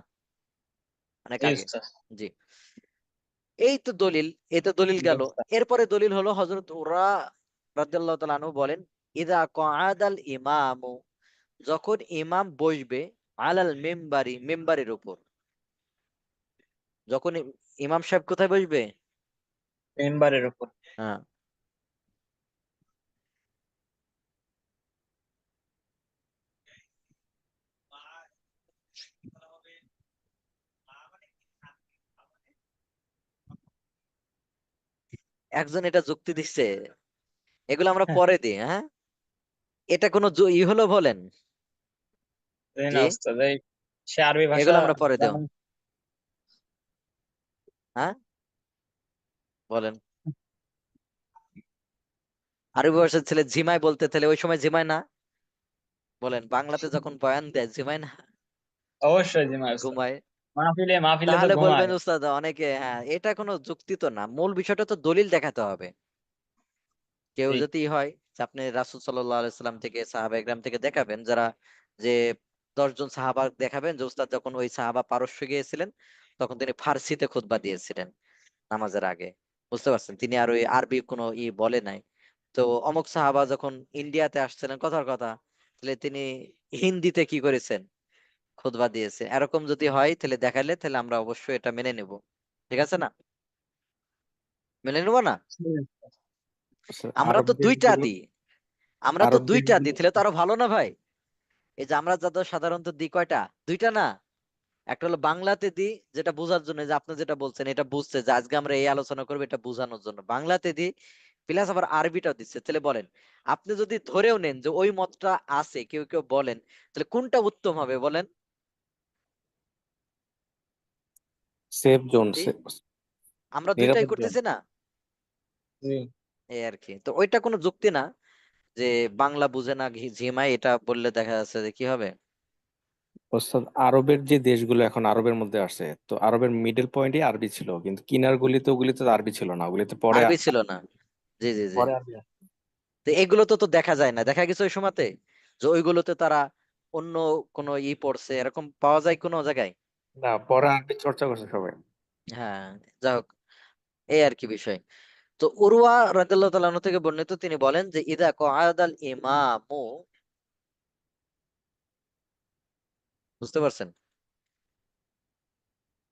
অনেক জি আগে। উস্তাদ। জি, এই তো দলিল জি গেল। উস্তাদ। এরপরে দলিল হলো হযরত উরা রাদিয়াল্লাহু তাআলা আনহু বলেন, ইযা ক্বাদাল ইমামু, যখন ইমাম বসবে, আলাল মিম্বারি, মিম্বারের উপর। যখন ইমাম সাহেব কোথায় বসবে? মেম্বারের উপর। হ্যাঁ, একজন এটা যুক্তি দিচ্ছে, এগুলো আমরা হ্যাঁ, পরে দিই। হ্যাঁ, এটা কোনো হলো বলেন? জানি জি, না উস্তাদ, এই সে আরবি ভাষা এগুলো আমরা পরে দেব। জানেন? হ্যাঁ, বলেন। আরবি ভাষার ছেলে ঝিমায় বলতে, তাহলে ওই সময় ঝিমায় না? বলেন, বাংলাতে যখন বয়ান দেয় ঝিমায় না? অবশ্যই জি উস্তাদ। ঘুমায়? মাহফিলে তো তাহলে ঘুমায়। বলবেন উস্তাদ অনেকে, হ্যাঁ এটা কোনো যুক্তি তো না, মূল বিষয়টা তো দলিল দেখাতে হবে। কেউ ঠিক। যদি হয় যে আপনি রাসূল সাল্লাল্লাহু আলাইহি সাল্লাম থেকে, সাহাবা একরাম থেকে দেখাবেন, যারা যে 10 জন সাহাবা দেখাবেন যে উস্তাদ যখন ওই সাহাবা পারস্যে গিয়েছিলেন তখন তিনি ফার্সিতে খুতবা দিয়েছিলেন নামাজের আগে। বুঝতে পারছেন, তিনি আর ওই আরবি কোনো বলে নাই। তো অমুক সাহাবা যখন ইন্ডিয়াতে আসছিলেন, কথার কথা, তাহলে তিনি হিন্দিতে কি করেছেন, খুতবা দিয়েছে। এরকম যদি হয় তাহলে দেখালে, তাহলে আমরা অবশ্যই এটা মেনে নেব। ঠিক আছে না? মেনে নেব না? আমরা আরব তো দুইটা দেশগুলো দিই, আমরা তো আরব দুইটা দেশগুলো দিই, তাহলে তো আরো ভালো না ভাই? এই যে আমরা যত সাধারণত দিই কয়টা, দুইটা না? একটা হলো বাংলাতে দিই, যেটা বোঝার জন্য, যে আপনি যেটা বলছেন এটা বুঝছে, যে আজকে আমরা এই আলোচনা করবো এটা বোঝানোর জন্য বাংলাতে দিই, প্লাস আবার আরবিটাও দিচ্ছে। তাহলে বলেন, আপনি যদি ধরেও নেন যে ওই মতটা আছে, কেউ কেউ বলেন, তাহলে কোনটা উত্তম হবে বলেন? সেফ জোন, জি, আমরা দুইটাই নিরাপদ জোন। করতেছি না? জি। এই আর কি। তো ওইটা কোনো যুক্তি না যে বাংলা বুঝে না ঝিমায়, এটা বললে দেখা যাচ্ছে যে কি হবে। ওস্তাদ, আরবের যে দেশগুলো এখন আরবের মধ্যে আসছে, তো আরবের মিডল পয়েন্টে আরবি ছিল, কিন্তু কিনার গলিতে ওগুলিতে তো আরবি ছিল না, ওগুলিতে পরে আরবি ছিল না। জি জি জি। পরে আরবি আসছে। তো এগুলো তো তো দেখা যায় না, দেখা গেছে ওই সময়তে যে ওইগুলোতে তারা অন্য কোনো পড়ছে, এরকম পাওয়া যায় কোনো জায়গায়? না, পরে আরবি চর্চা করছে সবাই। হ্যাঁ, যাই হোক, এই আর কি বিষয়। তো উরওয়া রাদিয়াল্লাহু তাআলা আনহু থেকে বর্ণিত, তিনি বলেন যে ইদা কআদাল ইমামু, বুঝতে পারছেন?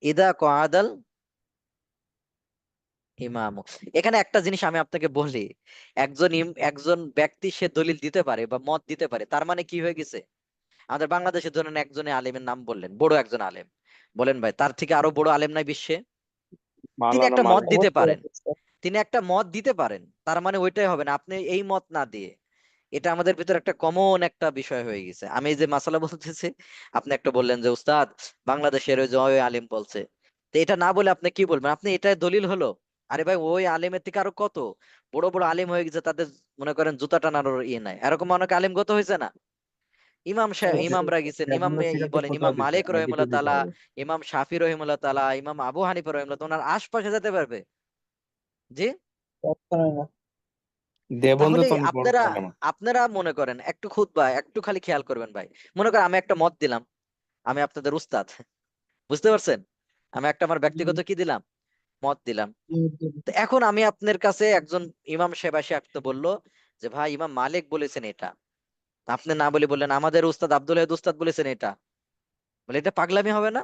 ইদা কআদাল ইমামু, এখানে একটা জিনিস আমি আপনাকে বলি, একজন ব্যক্তি সে দলিল দিতে পারে বা মত দিতে পারে, তার মানে কি হয়ে গেছে? আমাদের বাংলাদেশে ধরেন একজনের আলেমের নাম বললেন, বড় একজন আলেম, বলেন ভাই তার থেকে আরো বড় আলেম নাই বিশ্বে? তিনি মাওলানা একটা মত মালিক। দিতে অবশ্যই পারেন, উস্তাদ। তিনি একটা মত দিতে পারেন, তার মানে ওইটাই হবে না আপনি এই মত না দিয়ে। এটা আমাদের ভিতর একটা কমন একটা বিষয় হয়ে গেছে। আমি এই যে মাসালা বলতেছি, আপনি একটা বললেন যে উস্তাদ বাংলাদেশের ওই যে ওই আলিম বলছে, তো এটা না বলে আপনি কি বলবেন? আপনি এটা দলিল হলো? আরে ভাই, ওই আলিমের থেকে আরো কত বড় বড় আলিম হয়ে গেছে, তাদের মনে করেন জুতা টানার নাই, এরকম অনেক আলিমগত হয়েছে না? অবশ্যই ইমামরা গেছেন, ইমাম এজন্য সিরাতের বলেন ফতোয়া ইমাম দিতে, মালিক আরবিতে রহিমুল্লাহ দিতে তাআলা, হবে। ইমাম শাফি রহিমুল্লাহ তাআলা, ইমাম আবু হানিফা রহিমুল্লাহ, তো ওনার আশপাশে যেতে পারবে? জি। কখনোই না। দেবন্দে তাহলে তো অনেক বড় আপনারা বড় আলেম। আপনারা মনে করেন একটু খুতবা একটু খালি খেয়াল করবেন ভাই। মনে করেন আমি একটা মত দিলাম, আমি আপনাদের উস্তাদ, বুঝতে পারছেন? আমি একটা আমার ব্যক্তিগত কি দিলাম, মত দিলাম। তো এখন আমি আপনার কাছে একজন ইমাম সাহেব এসে একটা বললো যে ভাই ইমাম মালিক বলেছেন এটা, তা আপনি না বলে বললেন আমাদের উস্তাদ আব্দুল হাদী উস্তাদ বলেছেন এটা, বলে এটা পাগলামি হবে না?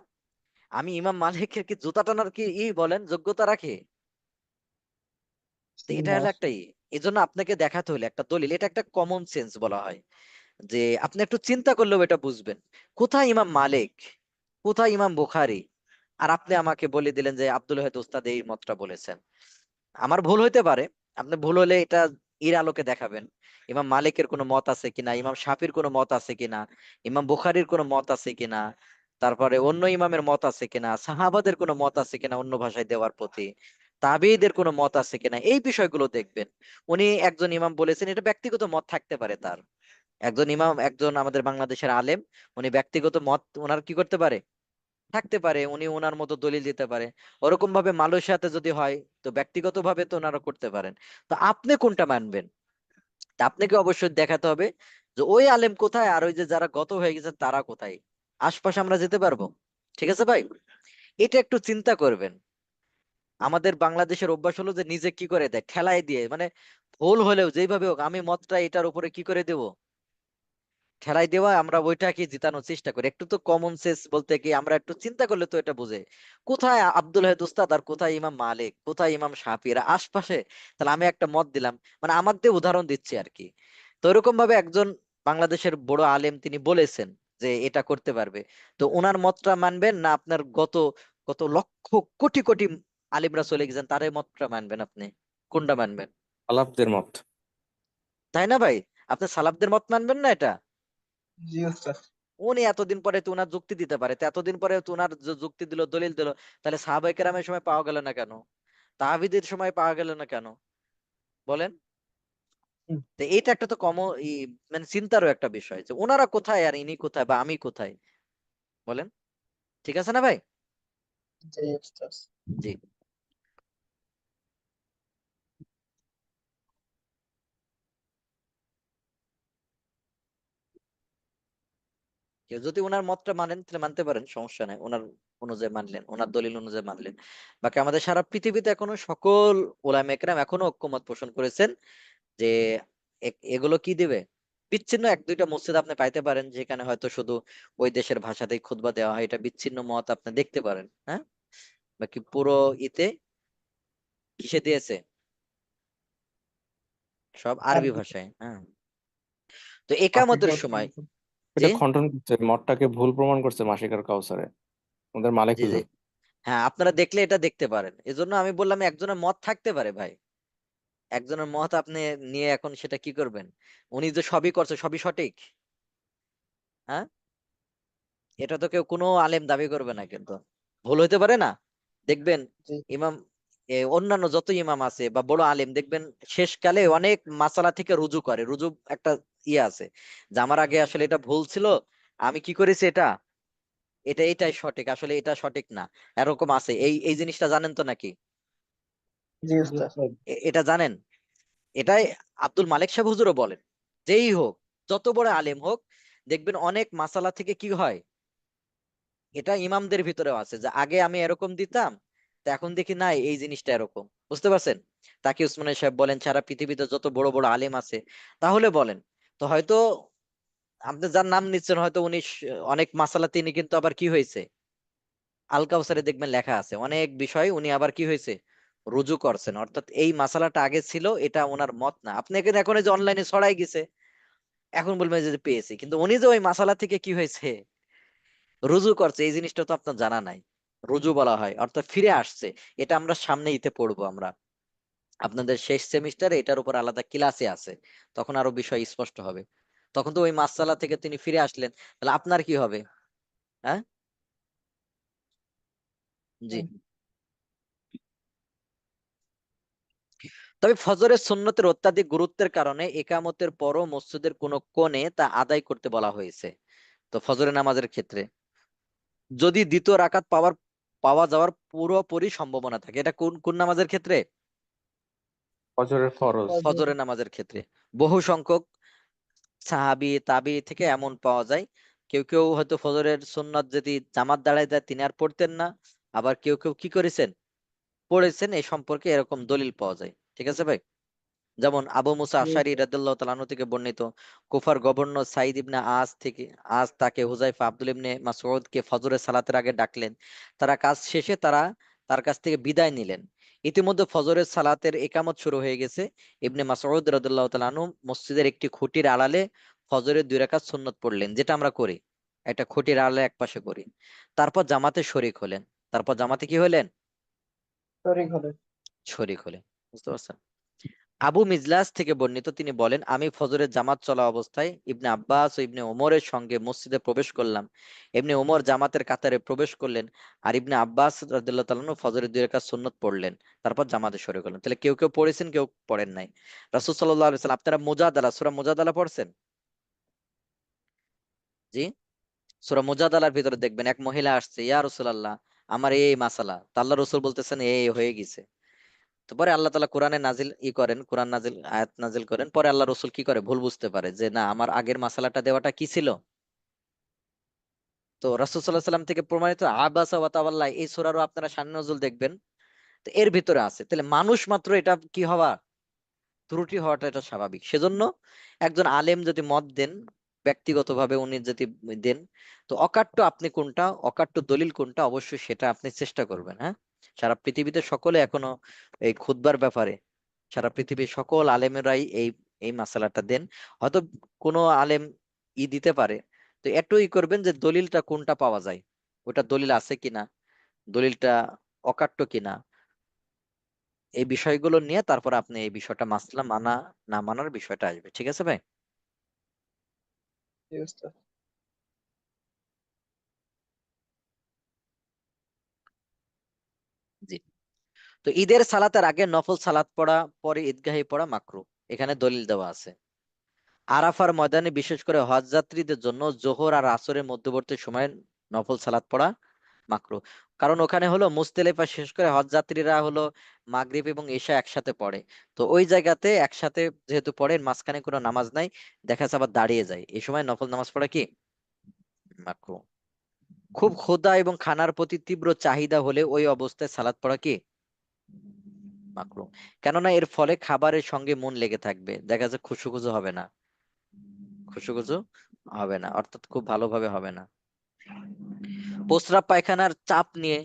আমি ইমাম মালিকের কি জুতা টানার কি বলেন যোগ্যতা রাখি? তো এটা না। হলো একটা এই জন্য আপনাকে দেখাতে হলে একটা দলিল, এটা একটা কমন সেন্স বলা হয়, যে আপনি একটু চিন্তা করলেও এটা বুঝবেন। কোথায় ইমাম মালিক, কোথায় ইমাম বুখারী, আর আপনি আমাকে বলে দিলেন যে আব্দুল ওয়াহিদ উস্তাদ এই মতটা বলেছেন। আমার ভুল হইতে পারে, আপনি ভুল হলে এটা এর আলোকে দেখাবেন। ইমাম মালিকের কোনো মত আছে কিনা, ইমাম শাফির কোনো মত আছে কিনা, ইমাম বুখারীর কোনো মত আছে কিনা, তারপরে অন্য ইমামের মত আছে কিনা, সাহাবাদের কোনো মত আছে কিনা অন্য ভাষায় দেওয়ার প্রতি, তাবেঈদের কোনো মত আছে কিনা, এই বিষয়গুলো দেখবেন। উনি একজন ইমাম বলেছেন, এটা ব্যক্তিগত মত থাকতে পারে তার, একজন ইমাম, একজন আমাদের বাংলাদেশের আলেম, উনি ব্যক্তিগত মত ওনার কি করতে পারে, থাকতে পারে, উনি ওনার মতো দলিল দিতে পারে। ওরকম ভাবে মালয়েশিয়াতে যদি হয়, তো ব্যক্তিগত ভাবে তো ওনারা করতে পারেন। তো আপনি কোনটা মানবেন? তা আপনাকে অবশ্যই দেখাতে হবে যে ওই আলেম কোথায়, আর ওই যে যারা গত হয়ে গেছেন তারা কোথায়, আশপাশে আমরা যেতে পারবো। ঠিক আছে ভাই? এটা একটু চিন্তা করবেন। আমাদের বাংলাদেশের অভ্যাস হলো যে নিজে কি করে দেয়, ঠেলাই দিয়ে, মানে ভুল হলেও যেভাবে হোক আমি মতটা এটার উপরে কি করে দেব, ঠেলাই দেওয়া, আমরা ওইটাকে জিতানোর চেষ্টা করি। একটু তো কমন সেন্স বলতে কি, আমরা একটু চিন্তা করলে তো এটা বুঝে কোথায় আব্দুল হাইদ উস্তাদ আর কোথায় ইমাম মালিক, কোথায় ইমাম শাফি, এরা আশপাশে। তাহলে আমি একটা মত দিলাম, মানে আমার দিয়ে উদাহরণ দিচ্ছি আর কি। তো এরকম ভাবে একজন বাংলাদেশের বড় আলেম তিনি বলেছেন যে এটা করতে পারবে, তো ওনার মতটা মানবেন না আপনার গত কত লক্ষ কোটি কোটি আলিমরা চলে গেছেন তার মতটা মানবেন, আপনি কোনটা মানবেন? সালাফদের মত। তাই না ভাই? আপনি সালাফদের মত মানবেন না এটা? জি উস্তাদ। উনি এতদিন পরে তো উনার যুক্তি দিতে পারে, তো এতদিন পরে তো উনার যে যুক্তি দিল, দলিল দিল, তাহলে সাহাবায়ে কেরামের সময় পাওয়া গেল না কেন? তাহাবিদের সময় পাওয়া গেল না কেন? বলেন। হুম। তো এটা একটা তো মানে চিন্তারও একটা বিষয় যে ওনারা কোথায় আর ইনি কোথায় বা আমি কোথায়, বলেন। ঠিক আছে না ভাই? জি উস্তাদ। জি। কেউ যদি ওনার মতটা মানেন তাহলে মানতে পারেন, সমস্যা নাই, ওনার অনুযায়ী মানলেন, ওনার দলিল অনুযায়ী মানলেন। বাকি আমাদের সারা পৃথিবীতে এখনো সকল ওলামা একরাম এখনো ঐক্যমত পোষণ করেছেন যে এগুলো কি দিবে, বিচ্ছিন্ন এক দুইটা মসজিদ আপনি পাইতে পারেন যেখানে হয়তো শুধু ওই দেশের ভাষাতেই খুতবা দেওয়া হয়, এটা বিচ্ছিন্ন মত আপনি দেখতে পারেন, হ্যাঁ। বাকি পুরো ইতে কিসে দিয়েছে, সব আরবি আরবি। ভাষায়, হ্যাঁ। তো মাসিক একামতের দর্শন। সময়, জি এটা খণ্ডন করছে, মতটাকে ভুল প্রমাণ করছে মাসিকার কাউসারে আমাদের মালিক জি জি, হুজুর। হ্যাঁ আপনারা দেখলে এটা দেখতে পারেন, এজন্য আমি বললাম একজনের মত থাকতে পারে ভাই, একজনের মত আপনি নিয়ে এখন সেটা কি করবেন? উনি যে সবই করছে সবই সঠিক, হ্যাঁ, এটা তো কেউ কোনো আলেম দাবি করবে না, কিন্তু ভুল হইতে পারে না। দেখবেন জি ইমাম অন্যান্য যত ইমাম আছে বা বড় আলেম দেখবেন শেষকালে অনেক মাসালা থেকে রুজু করে, রুজু একটা ইয়ে আছে যে আমার আগে আসলে এটা ভুল ছিল, আমি কি করেছি এটা, এটাই সঠিক, আসলে এটা সঠিক না, এরকম আছে। এই এই জিনিসটা জানেন তো নাকি? জি উস্তাদ। এটা জানেন? এটাই আব্দুল মালিক সাহেব হুজুরও বলেন, যেই হোক, যত বড় আলেম হোক, দেখবেন অনেক মাসালা থেকে কি হয়, এটা ইমামদের ভিতরেও আছে যে আগে আমি এরকম দিতাম, তো এখন দেখি নাই এই জিনিসটা এরকম, বুঝতে পারছেন? তাকি উসমানী সাহেব বলেন, সারা পৃথিবীতে যত বড় বড় আলেম আছে, তাহলে বলেন, তো হয়তো আপনি যার নাম নিচ্ছেন হয়তো উনি অনেক মাসালা তিনি কিন্তু আবার কি হয়েছে, আল কাউসারে দেখবেন লেখা আছে অনেক বিষয় উনি আবার কি হয়েছে, রুজু করছেন, অর্থাৎ এই মাসালাটা আগে ছিল, এটা ওনার মত না। আপনি এখানে এখন এই যে অনলাইনে ছড়াই গেছে, এখন বলবেন যে পেয়েছি, কিন্তু উনি যে ওই মাসালা থেকে কি হয়েছে, রুজু করছে, এই জিনিসটা তো আপনার জানা নাই। রুজু বলা হয় অর্থাৎ ফিরে আসছে। এটা আমরা সামনে ইতে পড়বো আমরা, আপনাদের শেষ সেমিস্টারে এটার উপর আলাদা ক্লাসে আছে, তখন আরো বিষয় স্পষ্ট হবে। তখন তো ওই মাসালা থেকে তিনি ফিরে আসলেন, তাহলে আপনার কি হবে? হ্যাঁ, জি। হুম। তবে ফজরের সুন্নতের অত্যাধিক গুরুত্বের কারণে একামতের পরও মসজিদের কোনো কোণে তা আদায় করতে বলা হয়েছে। তো ফজরের নামাজের ক্ষেত্রে যদি দ্বিতীয় রাকাত পাওয়া যাওয়ার পুরোপুরি সম্ভাবনা থাকে, এটা কোন কোন নামাজের ক্ষেত্রে? ফজরের ফরজ। ফজর। ফজরের নামাজের ক্ষেত্রে বহু সংখ্যক সাহাবি তাবি থেকে এমন পাওয়া যায়, কেউ কেউ হয়তো ফজরের সুন্নত যদি জামাত দাঁড়ায় দেয় তিনি আর পড়তেন না, আবার কেউ কেউ কি করেছেন, পড়েছেন, এই সম্পর্কে এরকম দলিল পাওয়া যায়। ঠিক আছে ভাই? যেমন আবু মুসা জি আশারি উস্তাদ। রাদিয়াল্লাহু তাআলা আনহু থেকে বর্ণিত, কুফার গভর্নর সাইদ ইবনে আজ তাকে হুযায়ফা আব্দুল ইবনে মাসউদ কে ফজরের সালাতের আগে ডাকলেন। তারা কাজ শেষে তার কাছ থেকে বিদায় নিলেন। ইতিমধ্যে ফজরের সালাতের একামত শুরু হয়ে গেছে। ইবনে মাসউদ রাদিয়াল্লাহু তাআলা আনহু মসজিদের একটি খুঁটির আড়ালে ফজরের 2 রাকাত সুন্নত পড়লেন, যেটা আমরা করি, একটা খুঁটির আড়ালে এক পাশে করি। তারপর জামাতে শরীক হলেন। তারপর জামাতে কি হলেন? শরীক হলে। শরীক হলেন। বুঝতে পারছেন? আবু মিজলাস থেকে বর্ণিত, তিনি বলেন, আমি ফজরের জামাত চলা অবস্থায় ইবনে আব্বাস ও ইবনে ওমরের সঙ্গে মসজিদে প্রবেশ করলাম। ইবনে ওমর জামাতের কাতারে প্রবেশ করলেন, আর ইবনে আব্বাস রাদিয়াল্লাহু তাআলা আনহু ফজরের 2 রাকাত সুন্নত পড়লেন, তারপর জামাতে শরীক হলেন। তাহলে কেউ কেউ পড়েছেন, কেউ পড়েন নাই। রাসূল সাল্লাল্লাহু আলাইহি ওয়াসাল্লাম, আপনারা মুজাদালা, সূরা মুজাদালা পড়ছেন? জি, সূরা মুজাদালার ভিতরে দেখবেন এক মহিলা আসছে, ইয়া রাসূলুল্লাহ আমার এই মাসালা, তা আল্লাহ রাসূল বলতেছেন এই হয়ে গেছে। তো পরে আল্লাহ তাআলা কোরআনে নাজিল করেন, কোরআন নাজিল আয়াত নাজিল করেন, পরে আল্লাহ রসুল কি করে, ভুল বুঝতে পারে যে না আমার আগের মাসালাটা দেওয়াটা কি ছিল, তো রাসূল সাল্লাল্লাহু আলাইহি ওয়াসাল্লাম থেকে প্রমাণিত আবাসা ওয়া তাওয়াল্লা এই সূরারও আপনারা শান নজুল দেখবেন, তো এর ভিতরে আছে। তাহলে মানুষ মাত্র এটা কি হওয়া, ত্রুটি হওয়াটা এটা স্বাভাবিক। সেজন্য একজন আলেম যদি মত দেন, ব্যক্তিগতভাবে উনি যদি দেন, তো অকাট্য আপনি কোনটা, অকাট্য দলিল কোনটা, অবশ্যই সেটা আপনি চেষ্টা করবেন। হ্যাঁ, সারা পৃথিবীতে সকলে এখনো এই খুতবার ব্যাপারে সারা পৃথিবীর সকল আলেমেরাই এই এই মাসালাটা দেন। হয়তো কোনো আলেম দিতে পারে, তো একটু করবেন যে দলিলটা কোনটা পাওয়া যায়, ওটা দলিল আছে কিনা, দলিলটা অকাট্য কিনা, এই বিষয়গুলো নিয়ে তারপর আপনি এই বিষয়টা মাসলা মানা না মানার বিষয়টা আসবে। ঠিক আছে ভাই? জি উস্তাদ। জি। তো ঈদের সালাতের আগে নফল সালাত পড়া, পরে ঈদগাহে পড়া মাকরুহ, এখানে দলিল দেওয়া আছে। আরাফার ময়দানে বিশেষ করে হজ যাত্রীদের জন্য জোহর আর আসরের মধ্যবর্তী সময়ে নফল সালাত পড়া মাকরুহ। কারণ ওখানে হলো মুজদালিফা শেষ করে হজ যাত্রীরা হলো মাগরিব এবং ঈশা একসাথে পড়ে। তো ওই জায়গাতে একসাথে যেহেতু পড়ে, মাঝখানে কোনো নামাজ নাই, দেখা যাচ্ছে আবার দাঁড়িয়ে যায়, এই সময় নফল নামাজ পড়া কি মাকরুহ। খুব ক্ষুধা এবং খানার প্রতি তীব্র চাহিদা হলে ওই অবস্থায় সালাত পড়া কি মাকরুহ। কেননা এর ফলে খাবারের সঙ্গে মন লেগে থাকবে, দেখা যাচ্ছে খুশুখুজু হবে না, খুশুখুজু হবে না, অর্থাৎ খুব ভালোভাবে হবে না। প্রস্রাব পায়খানার চাপ নিয়ে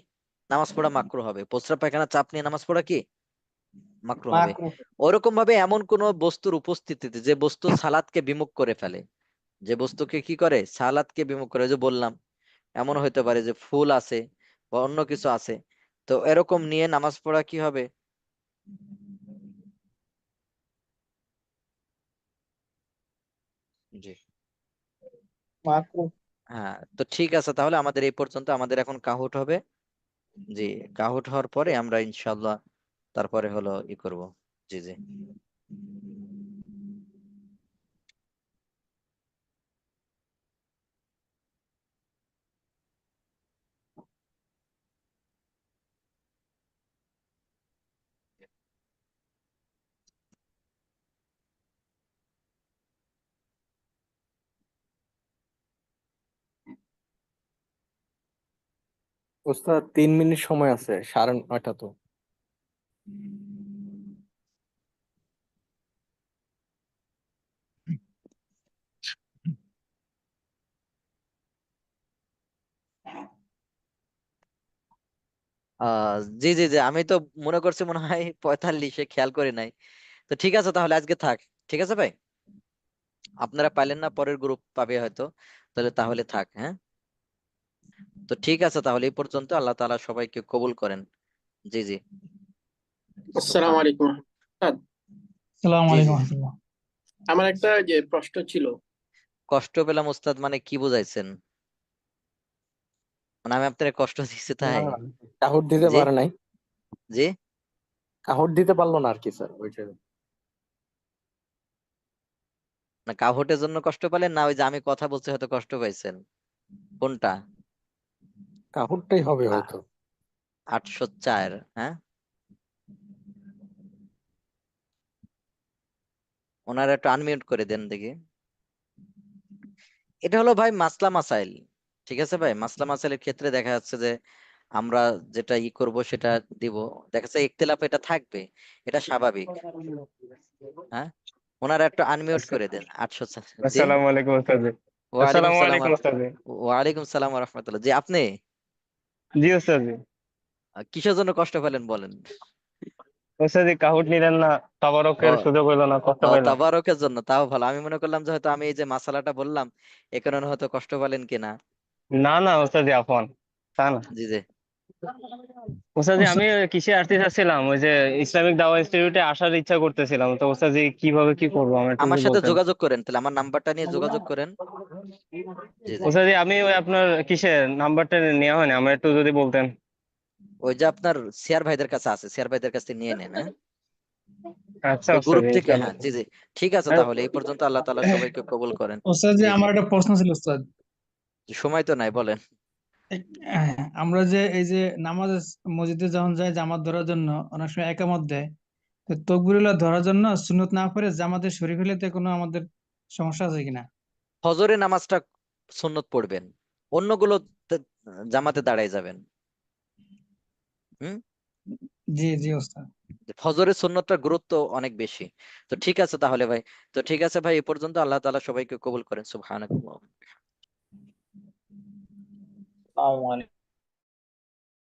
নামাজ পড়া মাকরুহ হবে। প্রস্রাব পায়খানার চাপ নিয়ে নামাজ পড়া কি মাকরুহ হবে। মাকরুহ। ওরকম ভাবে এমন কোন বস্তুর উপস্থিতিতে যে বস্তু সালাদকে বিমুখ করে ফেলে, যে বস্তুকে কি করে সালাদকে বিমুখ করে, যে বললাম এমন হইতে পারে যে ফুল আছে বা অন্য কিছু আছে, তো এরকম নিয়ে নামাজ পড়া কি হবে জি। মাকরুহ। হ্যাঁ, তো ঠিক আছে, তাহলে আমাদের এই পর্যন্ত। আমাদের এখন কাহুট হবে। জি, কাহুট হওয়ার পরে আমরা ইনশাল্লাহ তারপরে হলো করব। জি জি। ওস্তাদ 3 মিনিট সময় আছে, 9:30 তো। জি জি জি, আমি তো মনে করছি মনে হয় 45, খেয়াল করি নাই। তো ঠিক আছে, তাহলে আজকে থাক। ঠিক আছে ভাই, আপনারা পাইলেন না, পরের গ্রুপ পাবে হয়তো, তাহলে থাক। হ্যাঁ, তো ঠিক আছে, তাহলে এই পর্যন্ত। আল্লাহ তাআলা সবাইকে কবুল করেন। জি জি। আসসালামু সুবহান। আলাইকুম। উস্তাদ, আসসালামু জি জি। আলাইকুম রহমতুল্লাহ। আমার একটা প্রশ্ন ছিল। কষ্ট পেলাম উস্তাদ, মানে কি বুঝাইছেন? মানে আমি আপনার কষ্ট দিচ্ছি না, তাই? কাহুর দিতে জি পারে নাই, জি। কাহুর দিতে পারলো না আর কি স্যার, ওইটা। না কাহটের জন্য কষ্ট পেলেন, না ওই যে আমি কথা বলছি হয়তো কষ্ট পাইছেন, কোনটা? কাহুরটাই হবে হয়তো। 804। হ্যাঁ, ওনারা একটু আনমিউট করে দেন দেখি। এটা হলো ভাই মাসলা মাসাইল। ঠিক আছে ভাই, মাসলা মাসাইলের ক্ষেত্রে দেখা যাচ্ছে যে আমরা যেটা করব সেটা দিব, দেখা যাচ্ছে ইখতিলাফ এটা থাকবে, এটা স্বাভাবিক। হ্যাঁ, ওনারা একটু আনমিউট করে দেন। 804। জি। আসসালামু আলাইকুম ওস্তাদ। ওয়ালাইকুম আসসালামু সালাম আলাইকুম ওস্তাদ। ওয়ালাইকুম সালাম ওয়া রাহমাতুল্লাহ। জি, আপনি জি ওস্তাদ। কিসের জন্য কষ্ট পেলেন বলেন? ওস্তাদ কাহুট নিলেন না, তাবারকের ও সুযোগ হইলো না, কষ্ট ও, পাইলাম। তাবারকের জন্য, তাও ভালো। আমি মনে করলাম যে হয়তো আমি এই যে মাসালাটা বললাম এ কারণে হয়তো কষ্ট পেলেন কিনা। না না ওস্তাদ, আফওয়ান, তা না। জি জি। ওস্তাদ আমি কিসে আসতে চাচ্ছিলাম, ওই যে ইসলামিক দাওয়া ইনস্টিটিউটে আসার ইচ্ছা করতেছিলাম, তো ওস্তাদ কিভাবে কি করবো আমার একটু আমার যদি সাথে বলতেন। যোগাযোগ করেন, তাহলে আমার নাম্বারটা নিয়ে যোগাযোগ করেন। জি জি। ওস্তাদ আমি ওই আপনার কিসের নাম্বারটা নেওয়া হয়নি, আমার একটু যদি বলতেন। ওই যে আপনার সিয়ার ভাইদের কাছে আছে, সিয়ার ভাইদের কাছ থেকে নিয়ে নেন। হ্যাঁ, আচ্ছা ওই ওস্তাদ, গ্রুপ থেকে। ইনশাআল্লাহ। হ্যাঁ জি জি। ঠিক আছে, আর তাহলে এই পর্যন্ত। আল্লাহ তাআলা সবাইকে কবুল করেন। ওস্তাদ জি, জি জি। আমার একটা প্রশ্ন ছিল ওস্তাদ। সময় তো নাই, বলেন। আমরা যে এই যে নামাজ মসজিদে যখন যাই জামাত ধরার জন্য, অনেক সময় একামত দেয়, তো তকবিরুল্লাহ ধরার জন্য সুন্নত না করে জামাতে শরীক হলে তো কোনো আমাদের সমস্যা আছে কিনা? ফজরের নামাজটা সুন্নত পড়বেন, অন্যগুলো জামাতে দাঁড়ায় যাবেন। হুম। জি জি ওস্তাদ। ফজরের সুন্নতটার গুরুত্ব অনেক বেশি। তো ঠিক আছে তাহলে ভাই, তো ঠিক আছে ভাই, এ পর্যন্ত। আল্লাহ তাআলা সবাইকে কবুল করেন। সুবহানাল্লাহ। আসসালামু আলাইকুম।